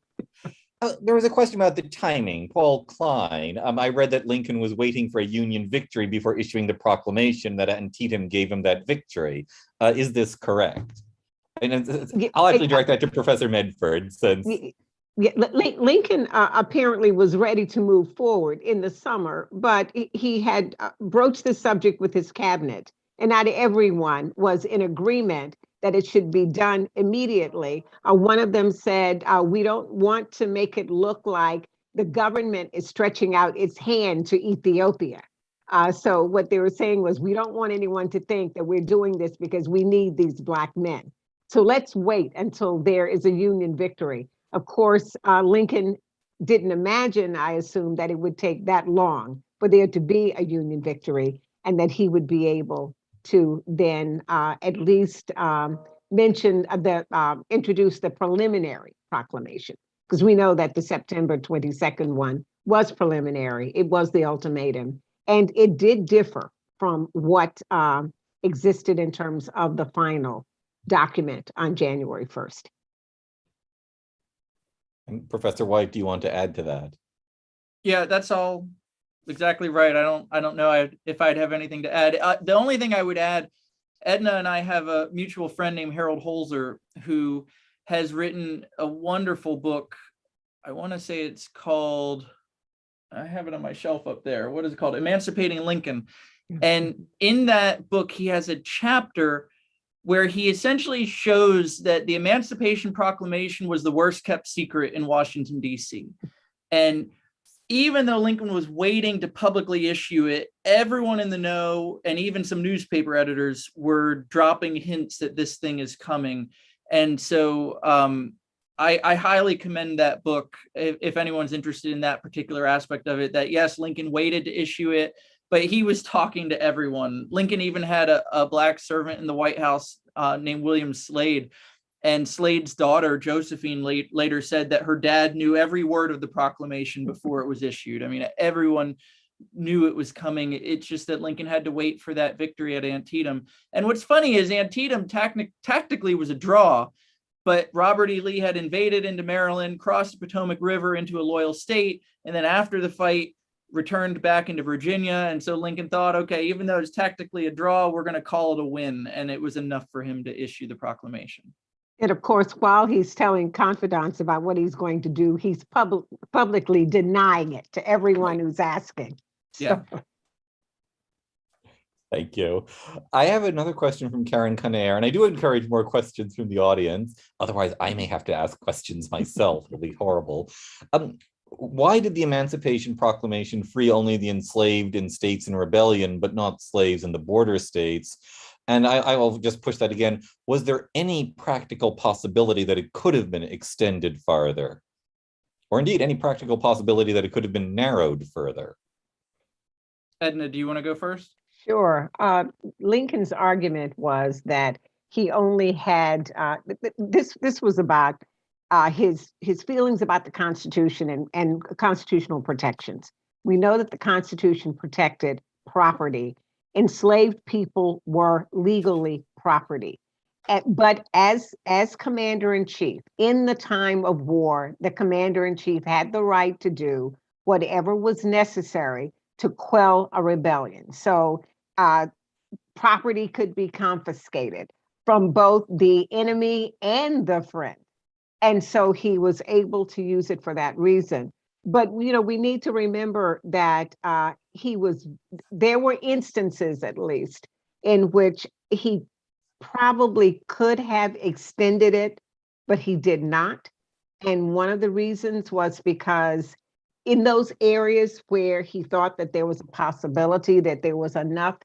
There was a question about the timing. Paul Klein. I read that Lincoln was waiting for a Union victory before issuing the proclamation that Antietam gave him that victory. Is this correct? And I'll actually direct that to Professor Medford, since. Yeah, Lincoln apparently was ready to move forward in the summer, but he had broached the subject with his cabinet, and not everyone was in agreement that it should be done immediately. One of them said, we don't want to make it look like the government is stretching out its hand to Ethiopia. So what they were saying was, we don't want anyone to think that we're doing this because we need these Black men. So let's wait until there is a Union victory. Of course, Lincoln didn't imagine, I assume, that it would take that long for there to be a Union victory, and that he would be able to then at least introduce the preliminary proclamation, because we know that the September 22nd one was preliminary. It was the ultimatum, and it did differ from what existed in terms of the final document on January 1st. And Professor White, do you want to add to that? Yeah, that's all exactly right. I don't know if I'd have anything to add. The only thing I would add, Edna and I have a mutual friend named Harold Holzer who has written a wonderful book. I want to say it's called, I have it on my shelf up there. What is it called? Emancipating Lincoln. And in that book, he has a chapter where he essentially shows that the Emancipation Proclamation was the worst kept secret in Washington, D.C. And even though Lincoln was waiting to publicly issue it, everyone in the know and even some newspaper editors were dropping hints that this thing is coming. And so I highly commend that book if anyone's interested in that particular aspect of it, that yes, Lincoln waited to issue it, but he was talking to everyone. Lincoln even had a Black servant in the White House named William Slade. And Slade's daughter, Josephine, later said that her dad knew every word of the proclamation before it was issued. I mean, everyone knew it was coming. It's just that Lincoln had to wait for that victory at Antietam. And what's funny is Antietam tactically was a draw, but Robert E. Lee had invaded into Maryland, crossed the Potomac River into a loyal state, and then after the fight, returned back into Virginia. And so Lincoln thought, okay, even though it's tactically a draw, we're going to call it a win. And it was enough for him to issue the proclamation. And of course, while he's telling confidants about what he's going to do, he's publicly denying it to everyone who's asking. Yeah. So. Thank you. I have another question from Karen Conair, and I do encourage more questions from the audience. Otherwise, I may have to ask questions myself. It'll be horrible. Why did the Emancipation Proclamation free only the enslaved in states in rebellion, but not slaves in the border states? And I will just push that again. Was there any practical possibility that it could have been extended farther? Or indeed, any practical possibility that it could have been narrowed further? Edna, do you want to go first? Sure. Lincoln's argument was that he only had, this was about his feelings about the Constitution and constitutional protections. We know that the Constitution protected property. Enslaved people were legally property. But as commander-in-chief, in the time of war, the commander-in-chief had the right to do whatever was necessary to quell a rebellion. So property could be confiscated from both the enemy and the friend. And so he was able to use it for that reason. But, you know, we need to remember that there were instances, at least, in which he probably could have extended it, but he did not. And one of the reasons was because in those areas where he thought that there was a possibility that there was enough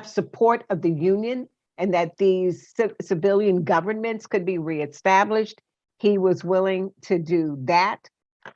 support of the Union and that these civilian governments could be reestablished, he was willing to do that.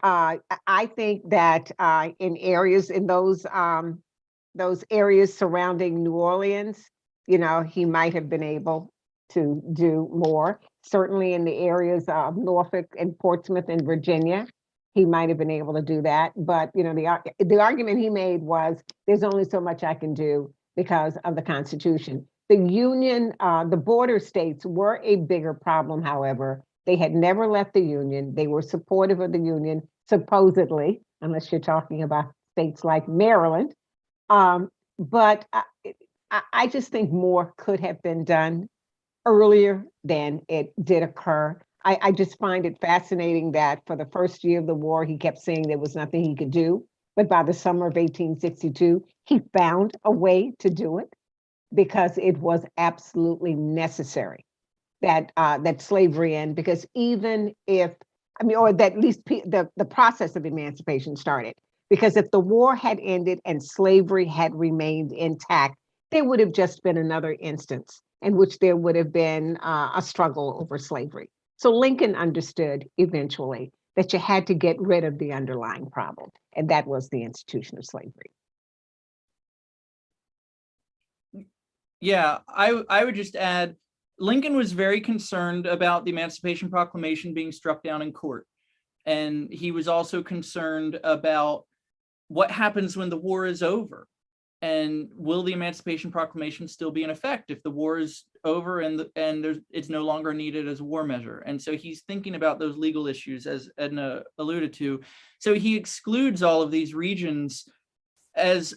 I think that in those areas surrounding New Orleans, you know, he might have been able to do more. Certainly in the areas of Norfolk and Portsmouth and Virginia, he might have been able to do that. But, you know, the argument he made was there's only so much I can do because of the Constitution. The Union, the border states were a bigger problem, however. They had never left the Union. They were supportive of the Union, supposedly, unless you're talking about states like Maryland. But I just think more could have been done earlier than it did occur. I just find it fascinating that for the first year of the war, he kept saying there was nothing he could do. But by the summer of 1862, he found a way to do it because it was absolutely necessary that slavery end, because even if, or that at least the process of emancipation started, because if the war had ended and slavery had remained intact, there would have just been another instance in which there would have been a struggle over slavery. So Lincoln understood eventually that you had to get rid of the underlying problem, and that was the institution of slavery. Yeah, I would just add, Lincoln was very concerned about the Emancipation Proclamation being struck down in court. And he was also concerned about what happens when the war is over. And will the Emancipation Proclamation still be in effect if the war is over and it's no longer needed as a war measure? And so he's thinking about those legal issues, as Edna alluded to. So he excludes all of these regions that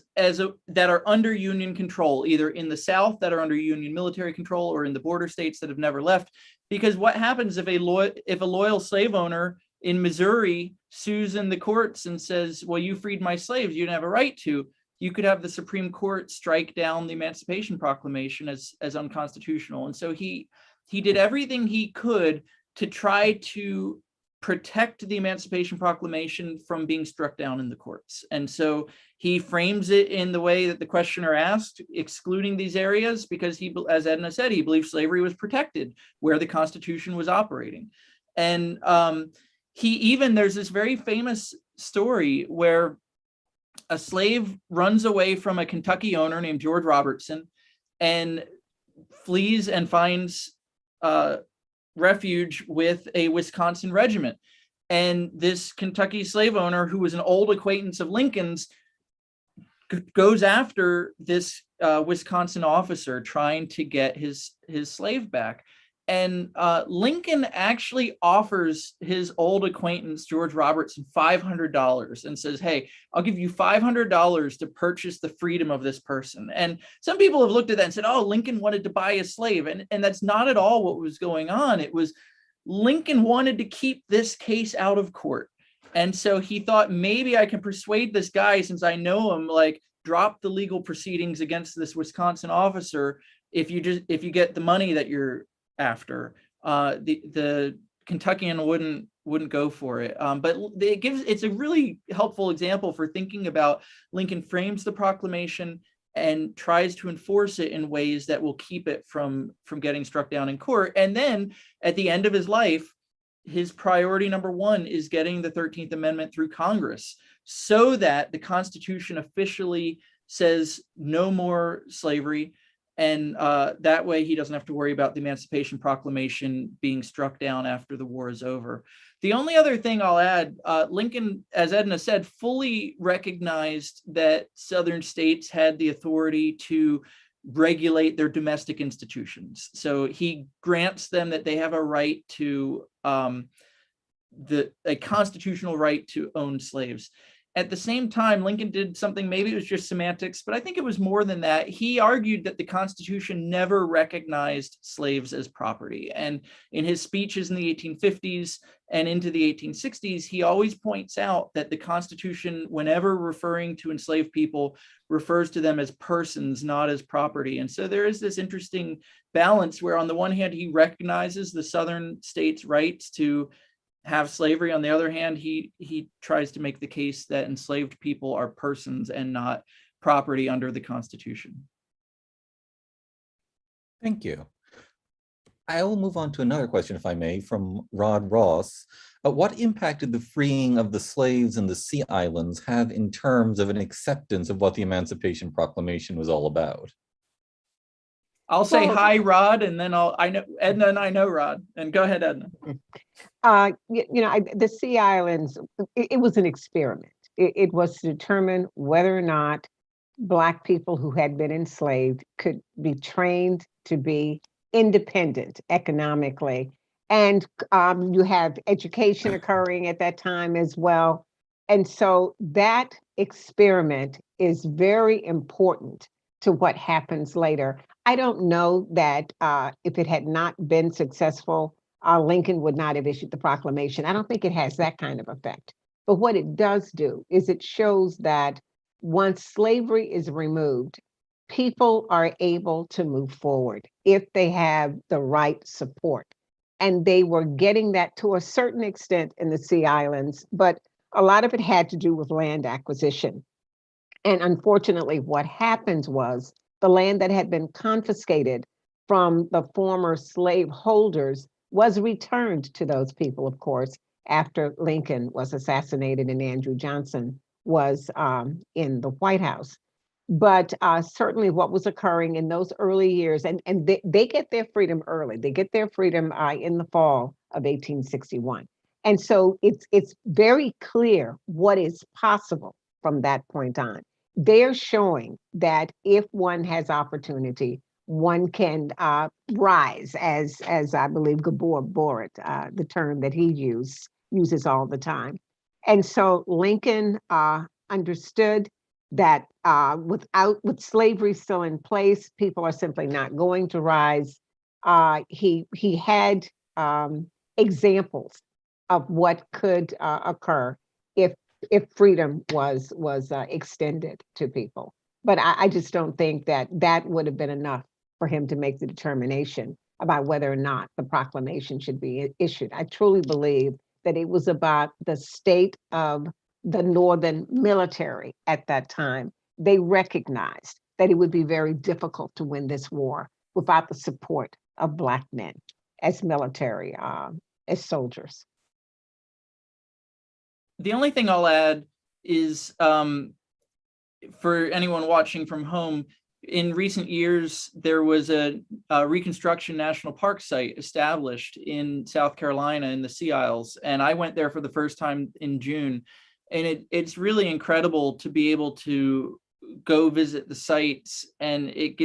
are under Union control, either in the South that are under Union military control or in the border states that have never left. Because what happens if a loyal slave owner in Missouri sues in the courts and says, well, you freed my slaves, you didn't have a right to? You could have the Supreme Court strike down the Emancipation Proclamation as unconstitutional. And so he did everything he could to try to protect the Emancipation Proclamation from being struck down in the courts. And so he frames it in the way that the questioner asked, excluding these areas, because he, as Edna said, he believed slavery was protected where the Constitution was operating. And there's this very famous story where a slave runs away from a Kentucky owner named George Robertson and flees and finds refuge with a Wisconsin regiment. And this Kentucky slave owner, who was an old acquaintance of Lincoln's, goes after this Wisconsin officer trying to get his slave back. And Lincoln actually offers his old acquaintance, George Robertson, $500 and says, hey, I'll give you $500 to purchase the freedom of this person. And some people have looked at that and said, oh, Lincoln wanted to buy a slave. And that's not at all what was going on. It was Lincoln wanted to keep this case out of court. And so he thought, maybe I can persuade this guy, since I know him, like, drop the legal proceedings against this Wisconsin officer if you get the money that you're after. The Kentuckian wouldn't go for it, but it's a really helpful example for thinking about Lincoln frames the proclamation and tries to enforce it in ways that will keep it from getting struck down in court. And then at the end of his life, his priority number one is getting the 13th Amendment through Congress so that the Constitution officially says no more slavery. And that way he doesn't have to worry about the Emancipation Proclamation being struck down after the war is over. The only other thing I'll add, Lincoln, as Edna said, fully recognized that Southern states had the authority to regulate their domestic institutions. So he grants them that they have a right to a constitutional right to own slaves. At the same time, Lincoln did something, maybe it was just semantics, but I think it was more than that. He argued that the Constitution never recognized slaves as property. And in his speeches in the 1850s and into the 1860s, he always points out that the Constitution, whenever referring to enslaved people, refers to them as persons, not as property. And so there is this interesting balance where, on the one hand, he recognizes the Southern states' rights to have slavery. On the other hand, he tries to make the case that enslaved people are persons and not property under the Constitution. Thank you. I will move on to another question, if I may, from Rod Ross. What impact did the freeing of the slaves in the Sea Islands have in terms of an acceptance of what the Emancipation Proclamation was all about? I'll say hi, Rod, and then I know Edna and I know Rod. And go ahead, Edna. The Sea Islands, it was an experiment. It was to determine whether or not Black people who had been enslaved could be trained to be independent economically. And you have education occurring at that time as well. And so that experiment is very important to what happens later. I don't know that if it had not been successful, Lincoln would not have issued the proclamation. I don't think it has that kind of effect. But what it does do is it shows that once slavery is removed, people are able to move forward if they have the right support. And they were getting that to a certain extent in the Sea Islands, but a lot of it had to do with land acquisition. And unfortunately, what happened was the land that had been confiscated from the former slave holders was returned to those people, of course, after Lincoln was assassinated and Andrew Johnson was in the White House. But certainly what was occurring in those early years, and they get their freedom early. They get their freedom in the fall of 1861. And so it's very clear what is possible from that point on. They're showing that if one has opportunity, one can rise, as I believe Gabor Boritt, the term that he uses all the time. And so Lincoln understood that with slavery still in place, people are simply not going to rise. He had examples of what could occur if freedom was extended to people. But I just don't think that would have been enough for him to make the determination about whether or not the proclamation should be issued. I truly believe that it was about the state of the Northern military at that time. They recognized that it would be very difficult to win this war without the support of Black men as military, as soldiers. The only thing I'll add is for anyone watching from home, in recent years, there was a Reconstruction National Park site established in South Carolina in the Sea Isles. And I went there for the first time in June. And it's really incredible to be able to go visit the sites. And it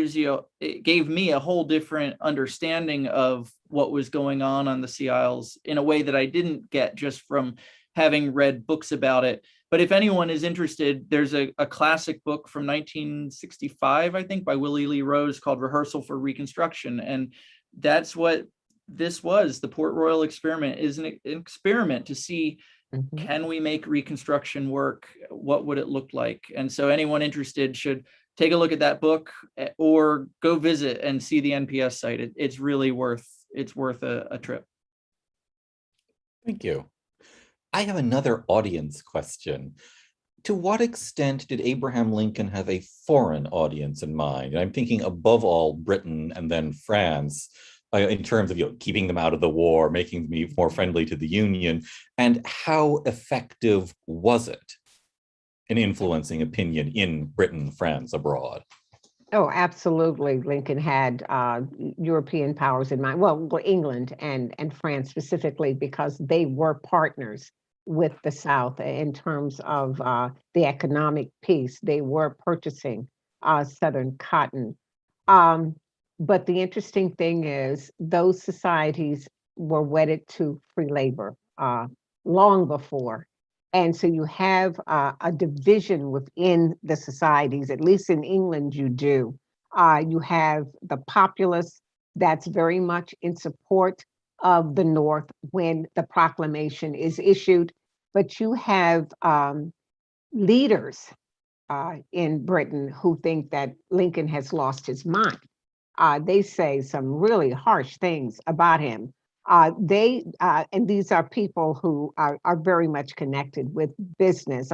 gave me a whole different understanding of what was going on the Sea Isles in a way that I didn't get just from having read books about it. But if anyone is interested, there's a classic book from 1965, I think, by Willie Lee Rose called Rehearsal for Reconstruction. And that's what this was. The Port Royal experiment is an experiment to see, can we make Reconstruction work? What would it look like? And so anyone interested should take a look at that book or go visit and see the NPS site. It's really worth a trip. Thank you. I have another audience question. To what extent did Abraham Lincoln have a foreign audience in mind? And I'm thinking above all Britain and then France, in terms of keeping them out of the war, making them more friendly to the Union, and how effective was it in influencing opinion in Britain, France, abroad? Oh, absolutely. Lincoln had European powers in mind. Well, England and France specifically, because they were partners with the South in terms of the economic piece. They were purchasing Southern cotton. But the interesting thing is those societies were wedded to free labor long before. And so you have a division within the societies, at least in England you do. You have the populace that's very much in support of the North when the proclamation is issued, but you have leaders in Britain who think that Lincoln has lost his mind. They say some really harsh things about him. And these are people who are very much connected with business,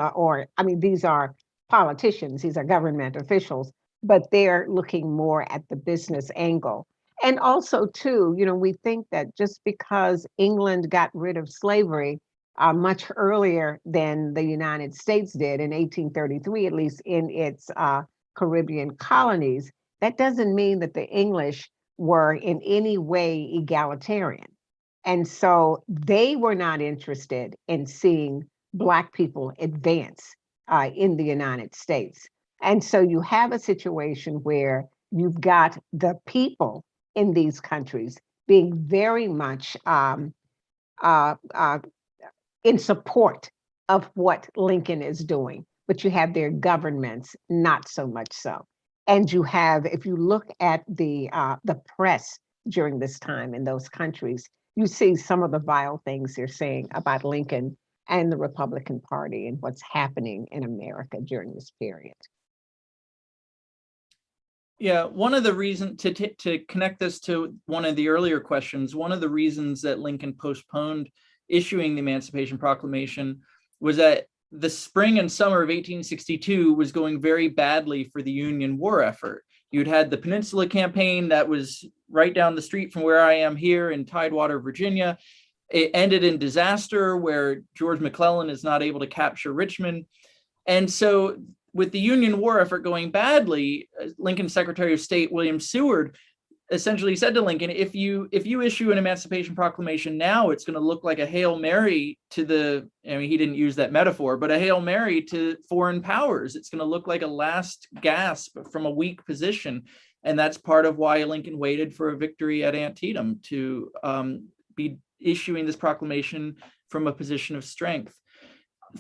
these are politicians, these are government officials, but they're looking more at the business angle. And also too, we think that just because England got rid of slavery much earlier than the United States did in 1833, at least in its Caribbean colonies, that doesn't mean that the English were in any way egalitarian. And so they were not interested in seeing Black people advance in the United States. And so you have a situation where you've got the people in these countries being very much in support of what Lincoln is doing, but you have their governments not so much so. And you have, if you look at the press during this time in those countries, you see some of the vile things they're saying about Lincoln and the Republican Party and what's happening in America during this period. Yeah, one of the reasons, to connect this to one of the earlier questions, one of the reasons that Lincoln postponed issuing the Emancipation Proclamation was that the spring and summer of 1862 was going very badly for the Union war effort. You'd had the Peninsula Campaign that was right down the street from where I am here in Tidewater, Virginia. It ended in disaster where George McClellan is not able to capture Richmond. And so with the Union war effort going badly, Lincoln's Secretary of State, William Seward, essentially said to Lincoln, if you issue an Emancipation Proclamation now, it's going to look like a Hail Mary to the, I mean, he didn't use that metaphor, but a Hail Mary to foreign powers. It's going to look like a last gasp from a weak position. And that's part of why Lincoln waited for a victory at Antietam to be issuing this proclamation from a position of strength.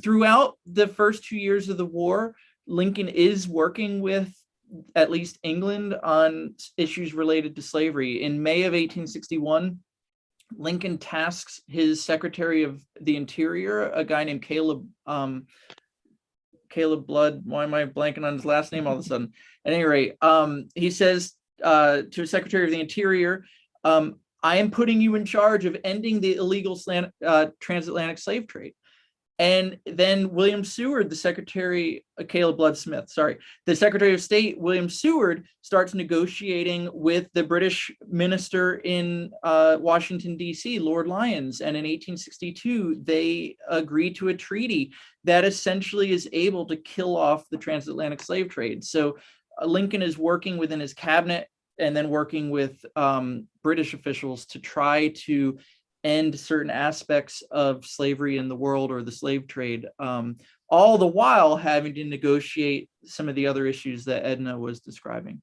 Throughout the first 2 years of the war, Lincoln is working with at least England on issues related to slavery. In May of 1861, Lincoln tasks his Secretary of the Interior, a guy named Caleb Blood. Why am I blanking on his last name all of a sudden? At any rate, he says to his Secretary of the Interior, I am putting you in charge of ending the illegal transatlantic slave trade. And then William Seward, the Secretary, Caleb Blood Smith, sorry, the Secretary of State, William Seward, starts negotiating with the British minister in Washington, D.C., Lord Lyons. And in 1862, they agree to a treaty that essentially is able to kill off the transatlantic slave trade. So Lincoln is working within his cabinet and then working with British officials to try to end certain aspects of slavery in the world or the slave trade, all the while having to negotiate some of the other issues that Edna was describing.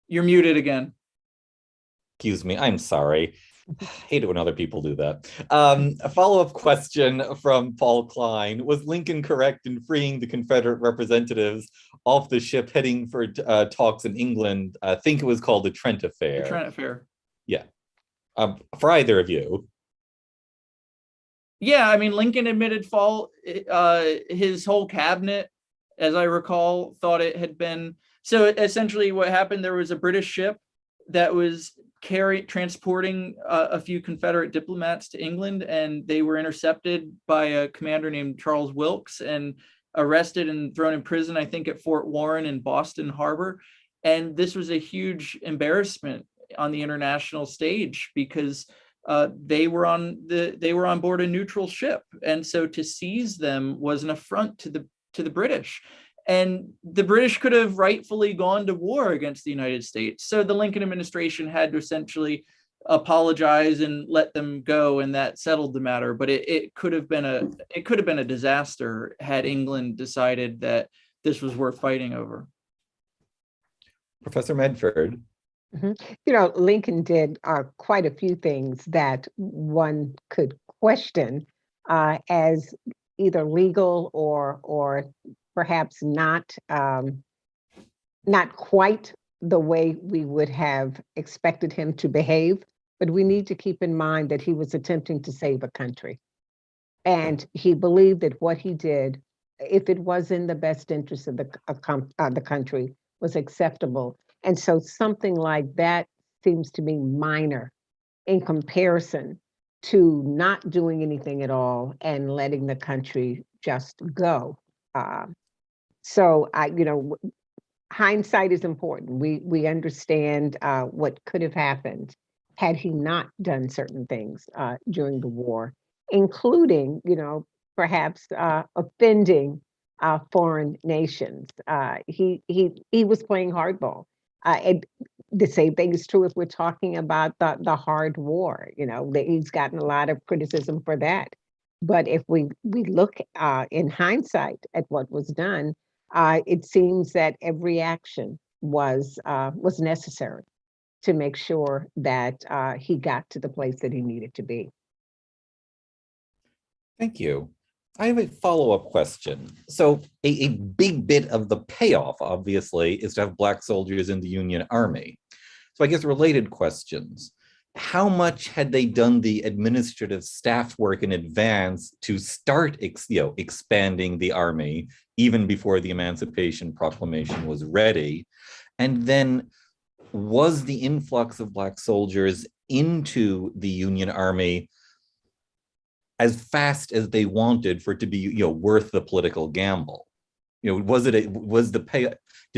You're muted again. Excuse me, I'm sorry. I hate it when other people do that. A follow-up question from Paul Klein. Was Lincoln correct in freeing the Confederate representatives off the ship heading for talks in England? I think it was called the Trent Affair. The Trent Affair. Yeah. For either of you. Yeah, I mean, Lincoln admitted fault. His whole cabinet, as I recall, thought it had been. So essentially what happened, there was a British ship that was transporting a few Confederate diplomats to England, and they were intercepted by a commander named Charles Wilkes and arrested and thrown in prison, I think, at Fort Warren in Boston Harbor. And this was a huge embarrassment on the international stage because they were on board a neutral ship, and so to seize them was an affront to the British. And the British could have rightfully gone to war against the United States. So the Lincoln administration had to essentially apologize and let them go, and that settled the matter. But it could have been a disaster had England decided that this was worth fighting over. Professor Medford. Mm-hmm. You know, Lincoln did quite a few things that one could question as either legal or perhaps not quite the way we would have expected him to behave. But we need to keep in mind that he was attempting to save a country. And he believed that what he did, if it was in the best interest of the country, was acceptable. And so something like that seems to me minor in comparison to not doing anything at all and letting the country just go. So hindsight is important. We understand what could have happened had he not done certain things during the war, including, perhaps offending foreign nations. He was playing hardball. And the same thing is true if we're talking about the hard war. He's gotten a lot of criticism for that. But if we look in hindsight at what was done, it seems that every action was necessary to make sure that he got to the place that he needed to be. Thank you. I have a follow-up question. So a big bit of the payoff, obviously, is to have Black soldiers in the Union Army. So I guess related questions. How much had they done the administrative staff work in advance to start expanding the army even before the Emancipation Proclamation was ready? And then was the influx of Black soldiers into the Union Army as fast as they wanted for it to be, worth the political gamble? Did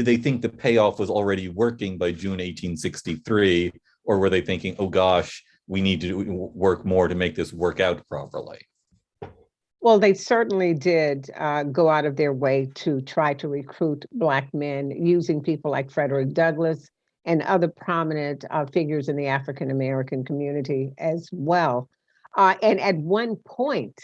they think the payoff was already working by June 1863, or were they thinking, oh gosh, we need to work more to make this work out properly? Well, they certainly did go out of their way to try to recruit Black men using people like Frederick Douglass and other prominent figures in the African American community as well. And at one point,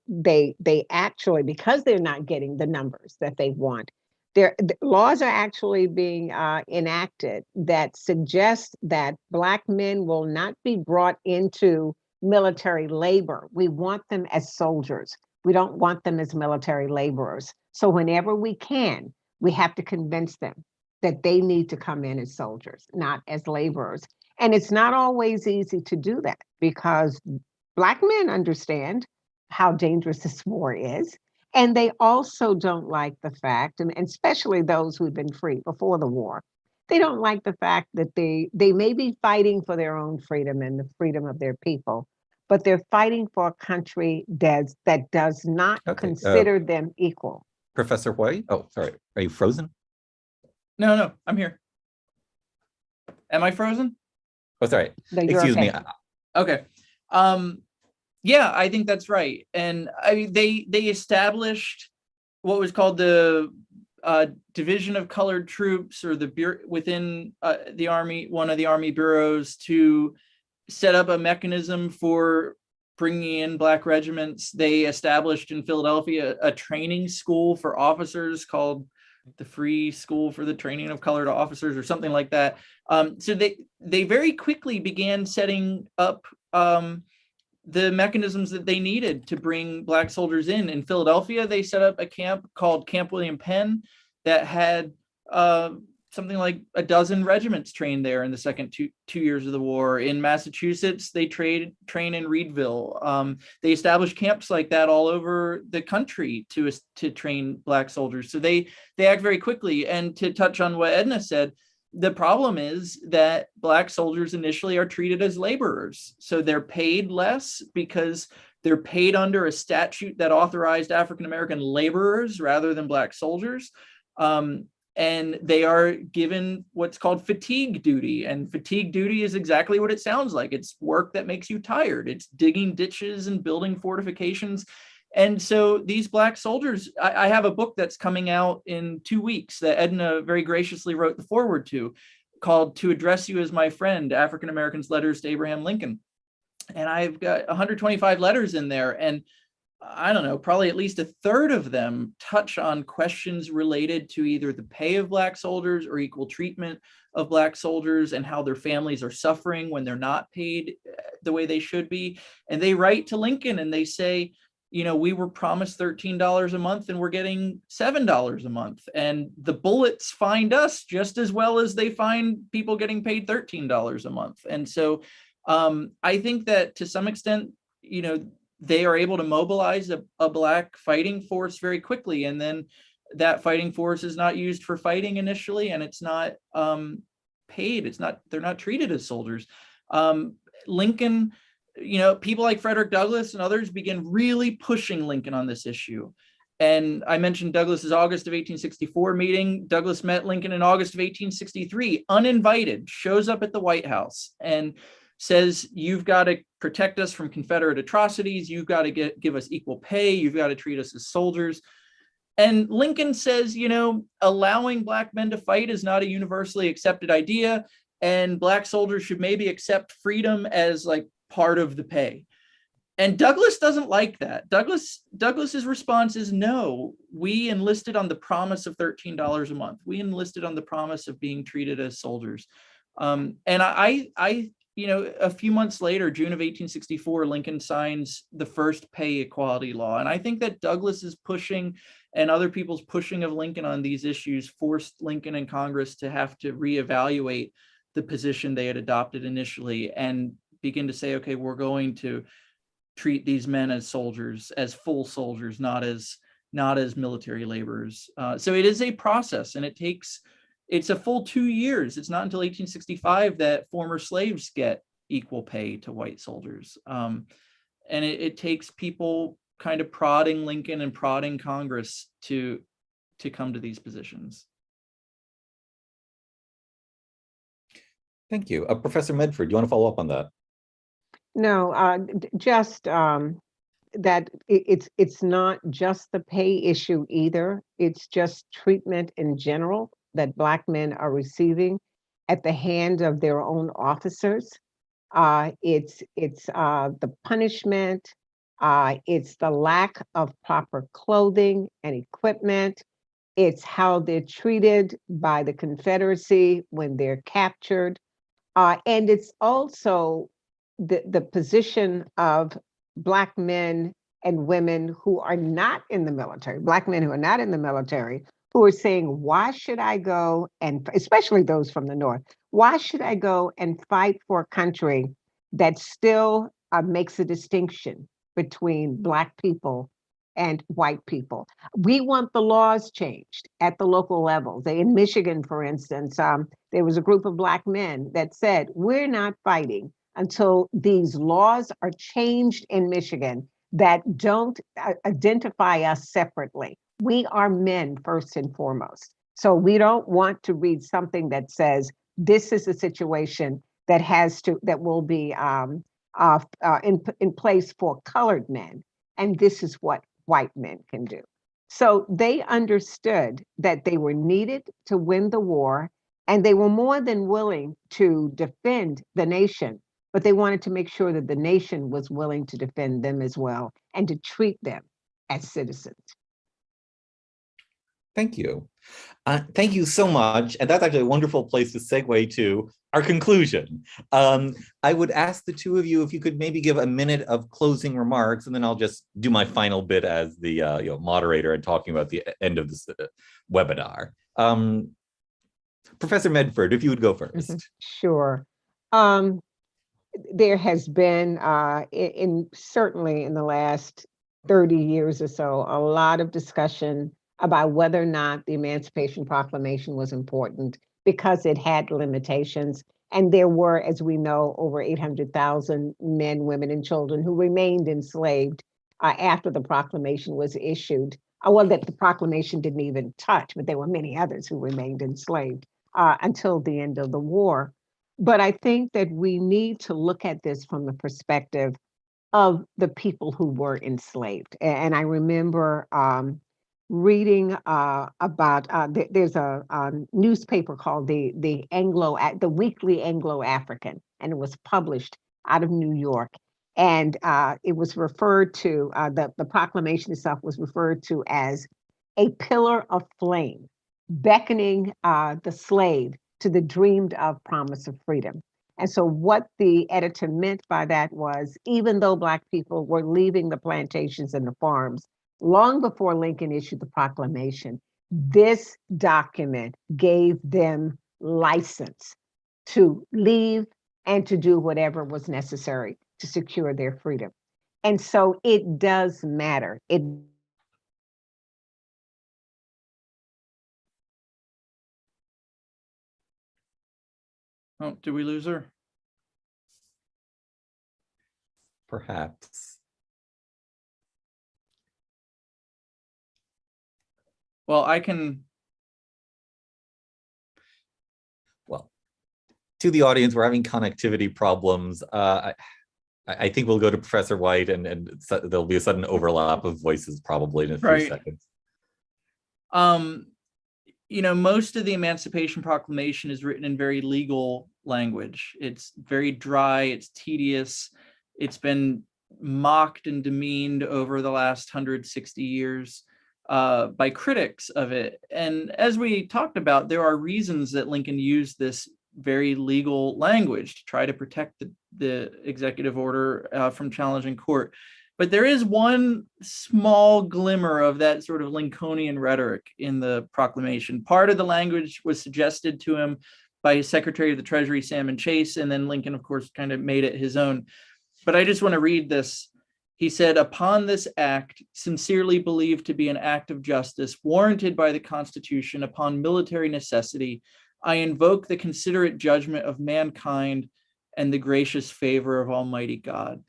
they actually, because they're not getting the numbers that they want, the laws are actually being enacted that suggest that Black men will not be brought into military labor. We want them as soldiers. We don't want them as military laborers. So whenever we can, we have to convince them that they need to come in as soldiers, not as laborers. And it's not always easy to do that because Black men understand how dangerous this war is. And they also don't like the fact, and especially those who've been free before the war, they don't like the fact that they may be fighting for their own freedom and the freedom of their people, but they're fighting for a country that does not consider them equal. Professor White? Oh, sorry. Are you frozen? No, I'm here. Am I frozen? Oh, sorry. No, Excuse me. Okay. Yeah, I think that's right. And they established what was called the Division of Colored Troops, or the bureau within the Army, one of the Army bureaus, to set up a mechanism for bringing in Black regiments. They established in Philadelphia a training school for officers called the Free School for the Training of Colored Officers, or something like that. So they very quickly began setting up the mechanisms that they needed to bring Black soldiers in. In Philadelphia, they set up a camp called Camp William Penn that had something like a dozen regiments trained there in the second two years of the war. In Massachusetts, they train in Reedville. They established camps like that all over the country to train Black soldiers. So they act very quickly. And to touch on what Edna said, the problem is that Black soldiers initially are treated as laborers. So they're paid less because they're paid under a statute that authorized African-American laborers rather than Black soldiers. And they are given what's called fatigue duty. And fatigue duty is exactly what it sounds like. It's work that makes you tired. It's digging ditches and building fortifications. And so these Black soldiers, I have a book that's coming out in 2 weeks that Edna very graciously wrote the foreword to, called To Address You as My Friend, African Americans' Letters to Abraham Lincoln. And I've got 125 letters in there. And I don't know, probably at least a third of them touch on questions related to either the pay of Black soldiers or equal treatment of Black soldiers, and how their families are suffering when they're not paid the way they should be. And they write to Lincoln and they say, we were promised $13 a month and we're getting $7 a month. And the bullets find us just as well as they find people getting paid $13 a month. And so I think that to some extent, they are able to mobilize a Black fighting force very quickly. And then that fighting force is not used for fighting initially, and it's not paid. They're not treated as soldiers. Lincoln, people like Frederick Douglass and others begin really pushing Lincoln on this issue. And I mentioned Douglass's August of 1864 meeting. Douglass met Lincoln in August of 1863, uninvited, shows up at the White House and says, you've got to protect us from Confederate atrocities. You've got to give us equal pay. You've got to treat us as soldiers. And Lincoln says, allowing Black men to fight is not a universally accepted idea. And Black soldiers should maybe accept freedom as like part of the pay. And Douglass doesn't like that. Douglass's response is, no, we enlisted on the promise of $13 a month. We enlisted on the promise of being treated as soldiers. And I a few months later, June of 1864, Lincoln signs the first pay equality law. And I think that Douglass's pushing and other people's pushing of Lincoln on these issues forced Lincoln and Congress to have to reevaluate the position they had adopted initially and begin to say, okay, we're going to treat these men as soldiers, as full soldiers, not as military laborers. So it is a process, and it's a full 2 years. It's not until 1865 that former slaves get equal pay to white soldiers. And it takes people kind of prodding Lincoln and prodding Congress to come to these positions. Thank you. Professor Medford, do you want to follow up on that? No, just that it's not just the pay issue either. It's just treatment in general that Black men are receiving at the hand of their own officers. It's the punishment. It's the lack of proper clothing and equipment. It's how they're treated by the Confederacy when they're captured. And it's also the position of Black men and women who are not in the military, Black men who are not in the military, who are saying, why should I go, and especially those from the North, why should I go and fight for a country that still makes a distinction between Black people and white people? We want the laws changed at the local level. In Michigan, for instance, there was a group of Black men that said, we're not fighting until these laws are changed in Michigan that don't identify us separately. We are men first and foremost. So we don't want to read something that says this is a situation that will be in place for colored men, and this is what white men can do. So they understood that they were needed to win the war, and they were more than willing to defend the nation, but they wanted to make sure that the nation was willing to defend them as well and to treat them as citizens. Thank you. Thank you so much. And that's actually a wonderful place to segue to our conclusion. I would ask the two of you if you could maybe give a minute of closing remarks, and then I'll just do my final bit as the moderator and talking about the end of this webinar. Professor Medford, if you would go first. Sure. There has been, certainly in the last 30 years or so, a lot of discussion about whether or not the Emancipation Proclamation was important because it had limitations. And there were, as we know, over 800,000 men, women, and children who remained enslaved after the proclamation was issued. Well, that the proclamation didn't even touch, but there were many others who remained enslaved until the end of the war. But I think that we need to look at this from the perspective of the people who were enslaved. And I remember reading about there's a newspaper called the Weekly Anglo-African, and it was published out of New York. And it was referred to, the proclamation itself was referred to as a pillar of flame, beckoning the slave to the dreamed of promise of freedom. And so what the editor meant by that was, even though Black people were leaving the plantations and the farms long before Lincoln issued the proclamation, this document gave them license to leave and to do whatever was necessary to secure their freedom. And so it does matter. Oh, did we lose her? Perhaps. Well, I can. Well, to the audience, we're having connectivity problems. I think we'll go to Professor White, and there'll be a sudden overlap of voices probably in a few seconds. Most of the Emancipation Proclamation is written in very legal language. It's very dry, it's tedious, it's been mocked and demeaned over the last 160 years by critics of it. And as we talked about, there are reasons that Lincoln used this very legal language to try to protect the executive order from challenging court. But there is one small glimmer of that sort of Lincolnian rhetoric in the proclamation. Part of the language was suggested to him by his Secretary of the Treasury, Salmon Chase, and then Lincoln, of course, kind of made it his own. But I just want to read this. He said, "Upon this act, sincerely believed to be an act of justice, warranted by the Constitution upon military necessity, I invoke the considerate judgment of mankind and the gracious favor of Almighty God."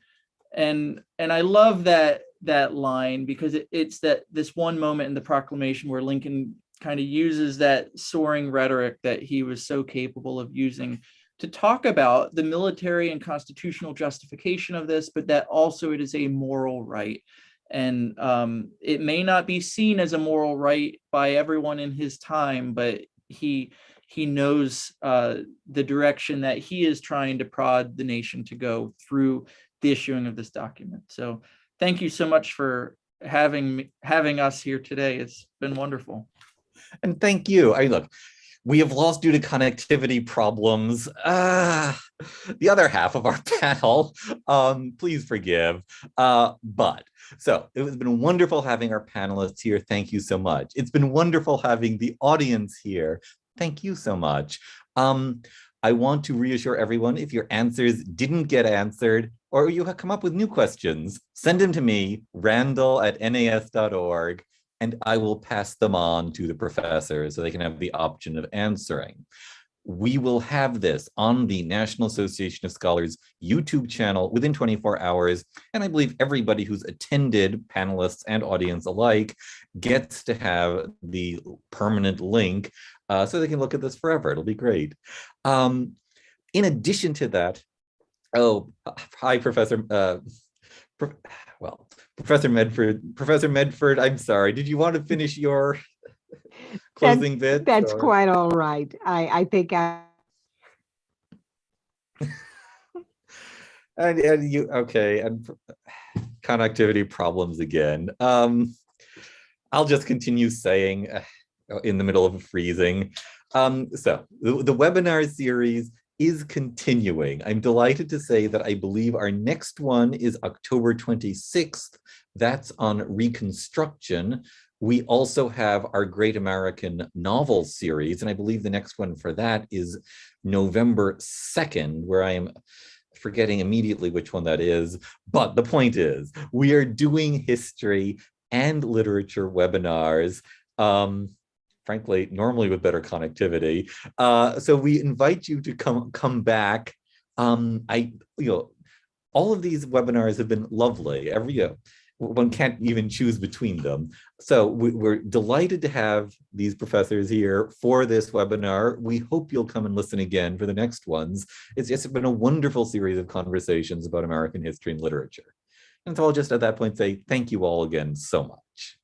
And I love that line, because it's this one moment in the proclamation where Lincoln kind of uses that soaring rhetoric that he was so capable of using to talk about the military and constitutional justification of this, but that also it is a moral right. And it may not be seen as a moral right by everyone in his time, but he knows the direction that he is trying to prod the nation to go through the issuing of this document. So thank you so much for having us here today. It's been wonderful. And thank you. Look, we have lost due to connectivity problems the other half of our panel. Please forgive. But so it has been wonderful having our panelists here. Thank you so much. It's been wonderful having the audience here. Thank you so much. I want to reassure everyone, if your answers didn't get answered, or you have come up with new questions, send them to me, randall@nas.org, and I will pass them on to the professors so they can have the option of answering. We will have this on the National Association of Scholars YouTube channel within 24 hours. And I believe everybody who's attended, panelists and audience alike, gets to have the permanent link so they can look at this forever. It'll be great. In addition to that, hi, Professor Medford. Professor Medford, I'm sorry. Did you want to finish your closing bit? That's quite all right. I think and you, okay, and connectivity problems again. I'll just continue saying in the middle of freezing. So the webinar series is continuing. I'm delighted to say that I believe our next one is October 26th. That's on Reconstruction. We also have our Great American Novel series, and I believe the next one for that is November 2nd, where I am forgetting immediately which one that is. But the point is, we are doing history and literature webinars. Frankly, normally with better connectivity. So we invite you to come back. All of these webinars have been lovely. One can't even choose between them. So we're delighted to have these professors here for this webinar. We hope you'll come and listen again for the next ones. It's been a wonderful series of conversations about American history and literature. And so I'll just at that point say thank you all again so much.